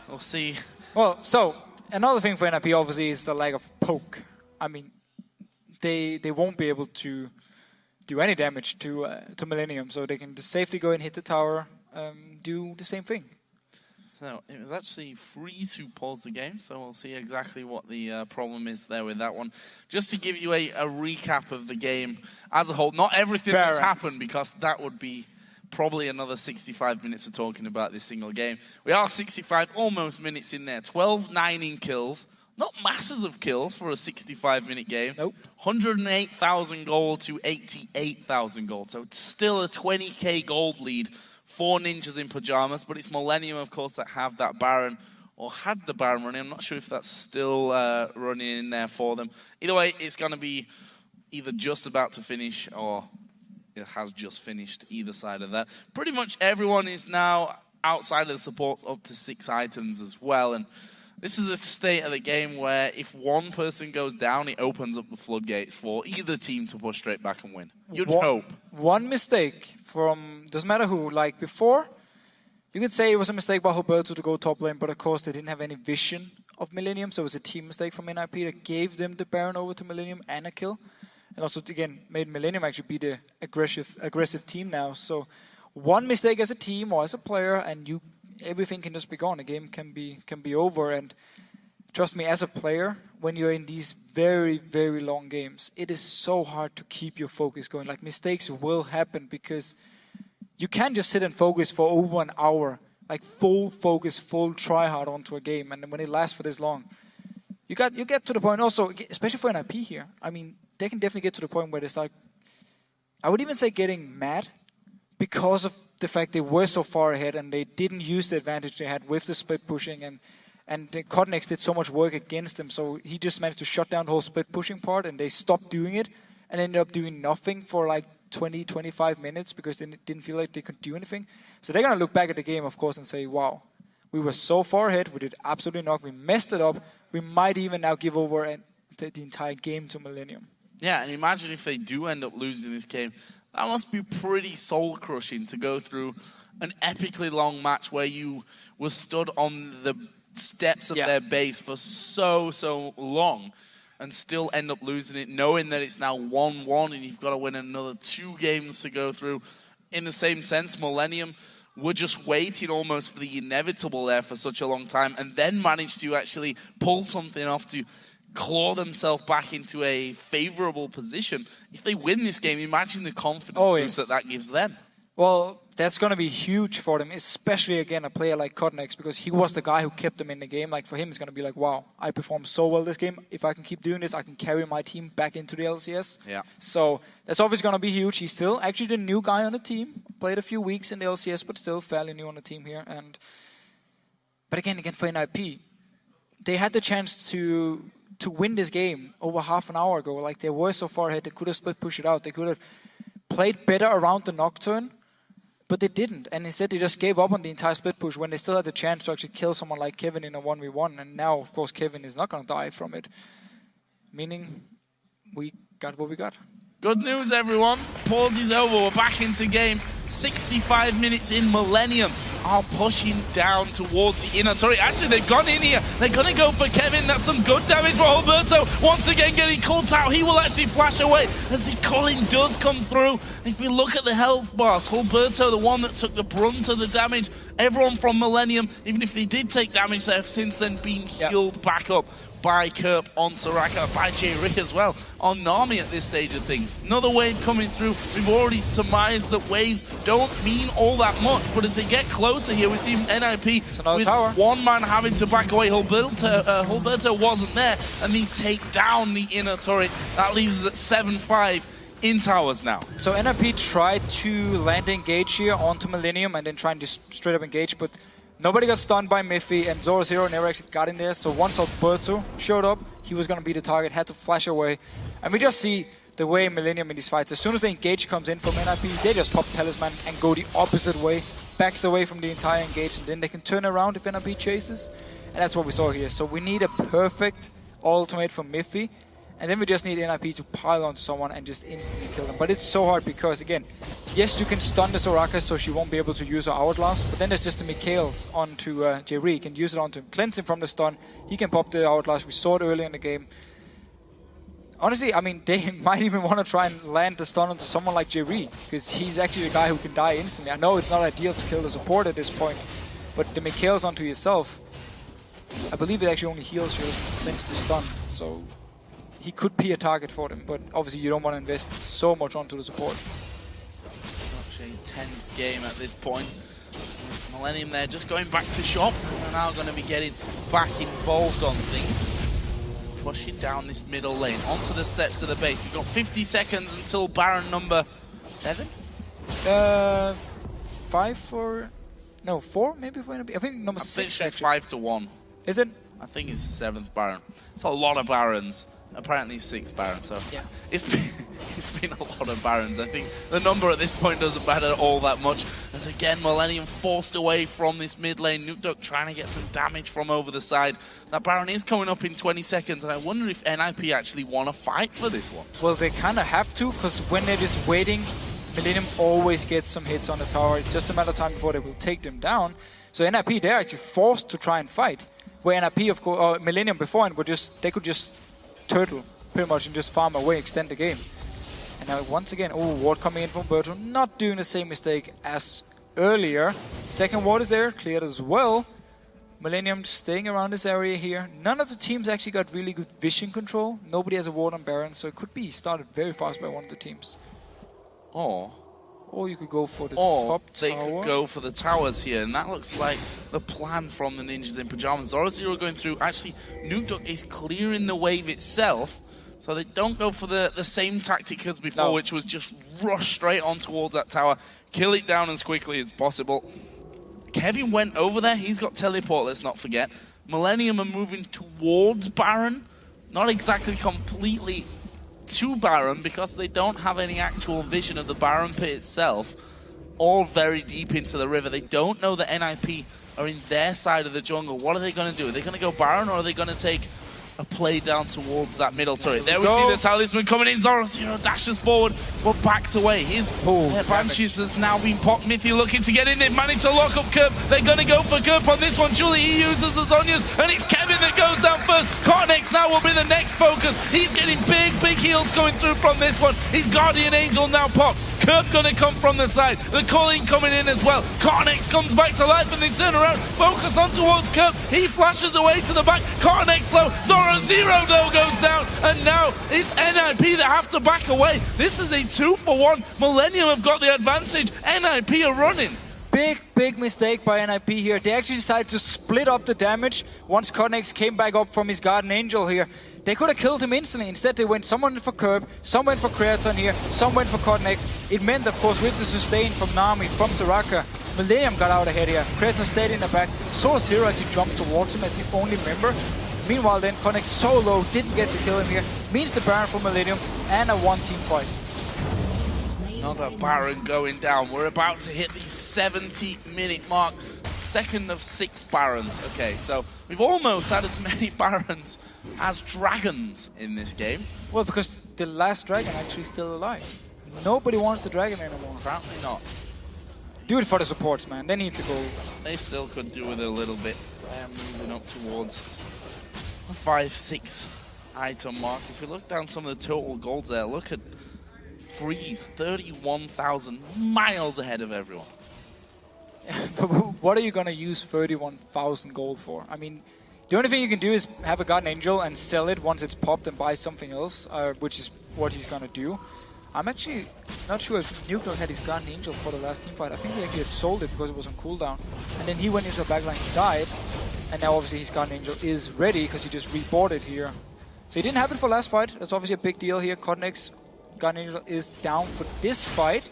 We'll see. Well, so another thing for NIP obviously is the lack of poke. I mean, they won't be able to do any damage to Millenium, so they can just safely go and hit the tower. Do the same thing. So it was actually free to pause the game, so we'll see exactly what the problem is there with that one. Just to give you a recap of the game as a whole, not everything that's happened, because that would be probably another 65 minutes of talking about this single game. We are 65 almost minutes in there, 12-9 in kills. Not masses of kills for a 65-minute game. Nope. 108,000 gold to 88,000 gold, so it's still a 20k gold lead for Ninjas in Pyjamas, but it's Millenium, of course, that have that Baron, or had the Baron running. I'm not sure if that's still running in there for them. Either way, it's going to be either just about to finish, or it has just finished, either side of that. Pretty much everyone is now outside of the supports up to 6 items as well, and this is a state of the game where if one person goes down, it opens up the floodgates for either team to push straight back and win. You'd hope. One mistake from, doesn't matter who, like before, you could say it was a mistake by Roberto to go top lane, but of course they didn't have any vision of Millenium, so it was a team mistake from NIP that gave them the Baron over to Millenium and a kill. And also, again, made Millenium actually be the aggressive team now. So one mistake as a team or as a player, and everything can just be gone. The game can be over. And trust me, as a player, when you're in these very, very long games, it is so hard to keep your focus going. Like, mistakes will happen because you can't just sit and focus for over an hour, like full focus, full try hard onto a game. And when it lasts for this long, you get to the point also, especially for NIP here. I mean, they can definitely get to the point where they start, I would even say, getting mad because of the fact they were so far ahead and they didn't use the advantage they had with the split pushing, and Cotnex did so much work against them, so he just managed to shut down the whole split pushing part, and they stopped doing it and ended up doing nothing for like 20-25 minutes because they didn't feel like they could do anything. So they're going to look back at the game, of course, and say, wow, we were so far ahead, we did absolutely nothing, we messed it up, we might even now give over the entire game to Millenium. Yeah, and imagine if they do end up losing this game. That must be pretty soul-crushing to go through an epically long match where you were stood on the steps of their base for so long and still end up losing it, knowing that it's now 1-1 and you've got to win another 2 games to go through. In the same sense, Millenium were just waiting almost for the inevitable there for such a long time, and then managed to actually pull something off to claw themselves back into a favorable position. If they win this game, imagine the confidence boost that gives them. Well, that's going to be huge for them, especially, again, a player like Cotnex, because he was the guy who kept them in the game. Like, for him, it's going to be like, wow, I performed so well this game. If I can keep doing this, I can carry my team back into the LCS. Yeah. So that's obviously going to be huge. He's still actually the new guy on the team. Played a few weeks in the LCS, but still fairly new on the team here. But again, for NIP, they had the chance to win this game over half an hour ago. Like, they were so far ahead, they could have split push it out. They could have played better around the Nocturne, but they didn't. And instead, they just gave up on the entire split push when they still had the chance to actually kill someone like Kevin in a 1v1. And now, of course, Kevin is not going to die from it. Meaning, we got what we got. Good news, everyone. Pause is over. We're back into game. 65 minutes in. Millenium are pushing down towards the inner turret. Actually, they've gone in here. They're going to go for Kevin. That's some good damage for Alberto. Once again, getting caught out. He will actually flash away as the culling does come through. If we look at the health bars, Alberto, the one that took the brunt of the damage. Everyone from Millenium, even if they did take damage, they have since then been healed back up by Kerp on Soraka, by J-Rick as well, on Nami at this stage of things. Another wave coming through. We've already surmised that waves don't mean all that much, but as they get closer here, we see NIP with one man having to back away. Alberto wasn't there, and they take down the inner turret. That leaves us at 7-5 in towers now. So NIP tried to land engage here onto Millenium and then try and just straight up engage, but nobody got stunned by Miffy, and Zoro never actually got in there. So once Alberto showed up, he was going to be the target, had to flash away. And we just see the way Millenium in these fights, as soon as the engage comes in from NIP, they just pop Talisman and go the opposite way, backs away from the entire engage, and then they can turn around if NIP chases. And that's what we saw here. So we need a perfect ultimate from Miffy, and then we just need NIP to pile onto someone and just instantly kill them. But it's so hard because, again, yes, you can stun the Soraka so she won't be able to use her Hourglass, but then there's just the Mikhails onto Jerry. He can use it onto him, cleanse him from the stun. He can pop the Hourglass. We saw it earlier in the game. Honestly, I mean, they might even want to try and land the stun onto someone like Jerry, because he's actually the guy who can die instantly. I know it's not ideal to kill the support at this point, but the Mikhails onto yourself, I believe it actually only heals you thanks to stun. So he could be a target for them, but obviously you don't want to invest so much onto the support. Such a tense game at this point. Millenium there just going back to shop. We're now going to be getting back involved on things. Pushing down this middle lane onto the steps of the base. We've got 50 seconds until Baron number 7? 5 for... No, 4 maybe for NIP? I think number 6 it's 5-1. Is it? I think it's the 7th Baron. It's a lot of Barons. Apparently 6 Barons, so yeah. It's been a lot of Barons. I think the number at this point doesn't matter all that much. As again, Millenium forced away from this mid lane. Nukeduck trying to get some damage from over the side. That Baron is coming up in 20 seconds, and I wonder if NIP actually want to fight for this one. Well, they kind of have to, because when they're just waiting, Millenium always gets some hits on the tower. It's just a matter of time before they will take them down. So NIP, they're actually forced to try and fight. Where NIP, of course, or Millenium beforehand, they could just turtle pretty much and just farm away, extend the game. And now once again, ward coming in from Berto, not doing the same mistake as earlier. Second ward is there, cleared as well. Millenium staying around this area here. None of the teams actually got really good vision control. Nobody has a ward on Baron, so it could be started very fast by one of the teams. Or you could go for the top tower. They could go for the towers here, and that looks like the plan from the Ninjas in Pyjamas. Zoro going through. Actually, Nukeduck is clearing the wave itself, so they don't go for the same tactic as before, which was just rush straight on towards that tower, kill it down as quickly as possible. Kevin went over there. He's got teleport, let's not forget. Millenium are moving towards Baron. Not exactly completely to Baron, because they don't have any actual vision of the Baron pit itself, all very deep into the river. They don't know that NIP are in their side of the jungle. What are they going to do? Are they going to go Baron, or are they going to take a play down towards that middle turret? There we see the Talisman coming in. Zoro dashes forward, but backs away. His Banshees has now been popped. Mithy looking to get in. They've managed to lock up Kerp. They're going to go for Kerp on this one. Julie, he uses the Zonias, and it's Kevin that goes down first. Cotnex now will be the next focus. He's getting big heals going through from this one. His Guardian Angel now popped. Curb gonna come from the side. The Colleen coming in as well. Cornex comes back to life and they turn around. Focus on towards Curb. He flashes away to the back. Cornex low. Zoro Zero though goes down. And now it's NIP that have to back away. This is a 2-for-1. Millenium have got the advantage. NIP are running. Big mistake by NIP here. They actually decided to split up the damage once Cornex came back up from his Guardian Angel here. They could have killed him instantly. Instead, they went some went for Curb, some went for Creaton here, some went for Cornex. It meant, of course, with the sustain from Nami, from Soraka, Millenium got out ahead here. Creaton stayed in the back. Saw Zero actually jump towards him as the only member. Meanwhile, then Cornex so low, didn't get to kill him here. Means the Baron for Millenium and a one-team fight. Another Baron going down. We're about to hit the 70-minute mark. Second of 6 Barons. Okay, so we've almost had as many Barons as Dragons in this game. Well, because the last Dragon actually is still alive. Nobody wants the Dragon anymore. Apparently not. Do it for the supports, man. They need to go. They still could do with it a little bit. They're moving up towards a 5-6 item mark. If you look down some of the total golds there, look at Freeze, 31,000 miles ahead of everyone. But what are you going to use 31,000 gold for? I mean, the only thing you can do is have a Guardian Angel and sell it once it's popped and buy something else, which is what he's going to do. I'm actually not sure if Nuke had his Guardian Angel for the last team fight. I think he actually had sold it because it was on cooldown. And then he went into the backline, he died. And now obviously his Guardian Angel is ready because he just rebought it here. So he didn't have it for last fight. That's obviously a big deal here. Cornex Guardian Angel is down for this fight,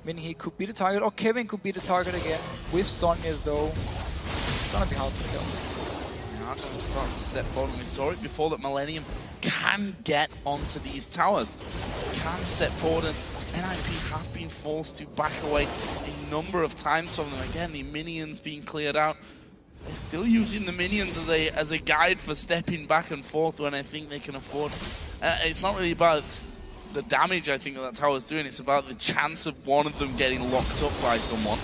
meaning he could be the target, or Kevin could be the target again. With Sonya's though, it's gonna be hard to kill. Yeah, gonna start to step forward, and we saw it before that Millenium can get onto these towers. Can step forward, and NIP have been forced to back away a number of times from them. Again, the minions being cleared out. They're still using the minions as a guide for stepping back and forth when I think they can afford. It's not really about the damage I think that tower's doing, it's about the chance of one of them getting locked up by someone.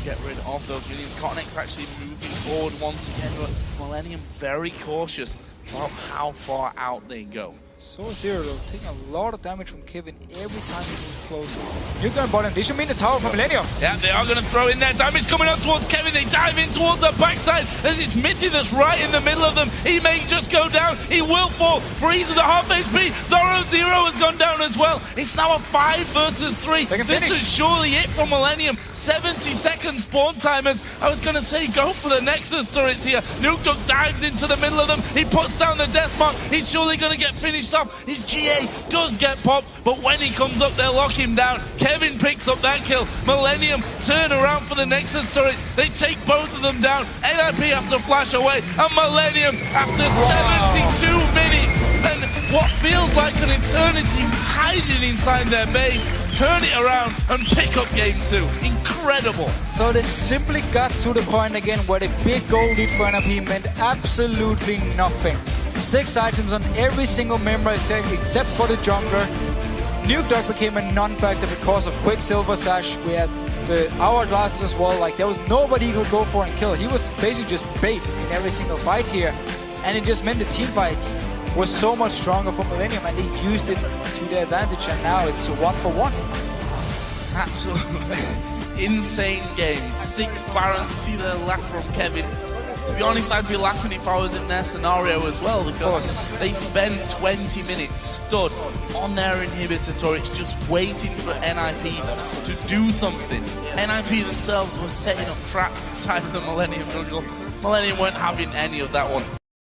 Get rid of those minions. Cornex actually moving forward once again, but Millenium very cautious about how far out they go. So Zero though, taking a lot of damage from Kevin every time he moves closer. Nuke down bottom, they should mean the tower from Millenium. Yeah, they are going to throw in there. Damage coming up towards Kevin. They dive in towards the backside as it's Mithy that's right in the middle of them. He may just go down. He will fall. Freeze is at half HP. Zoro Zero has gone down as well. It's now a 5 versus 3. This is surely it for Millenium. 70 seconds spawn timers. I was going to say go for the Nexus turrets here. Nuke Duck dives into the middle of them. He puts down the death mark. He's surely going to get finished off. His GA does get popped, but when he comes up, they'll lock him down. Kevin picks up that kill. Millenium turn around for the Nexus turrets. They take both of them down. NIP have to flash away, and Millenium, after 72 minutes and what feels like an eternity hiding inside their base, turn it around and pick up game 2. Incredible. So they simply got to the point again where the big goal lead for NIP meant absolutely nothing. 6 items on every single member except for the jungler. Nuke Dog became a non-factor because of Quicksilver Sash. We had the hourglasses as well. Like, there was nobody he could go for and kill. He was basically just bait in every single fight here. And it just meant the team fights were so much stronger for Millenium, and they used it to their advantage, and now it's a 1-for-1. Absolutely insane games. 6 Barons. You see the laugh from Kevin. To be honest, I'd be laughing if I was in their scenario as well, because they spent 20 minutes stood on their inhibitor turrets just waiting for NIP to do something. NIP themselves were setting up traps inside of the Millenium jungle. Millenium weren't having any of that one.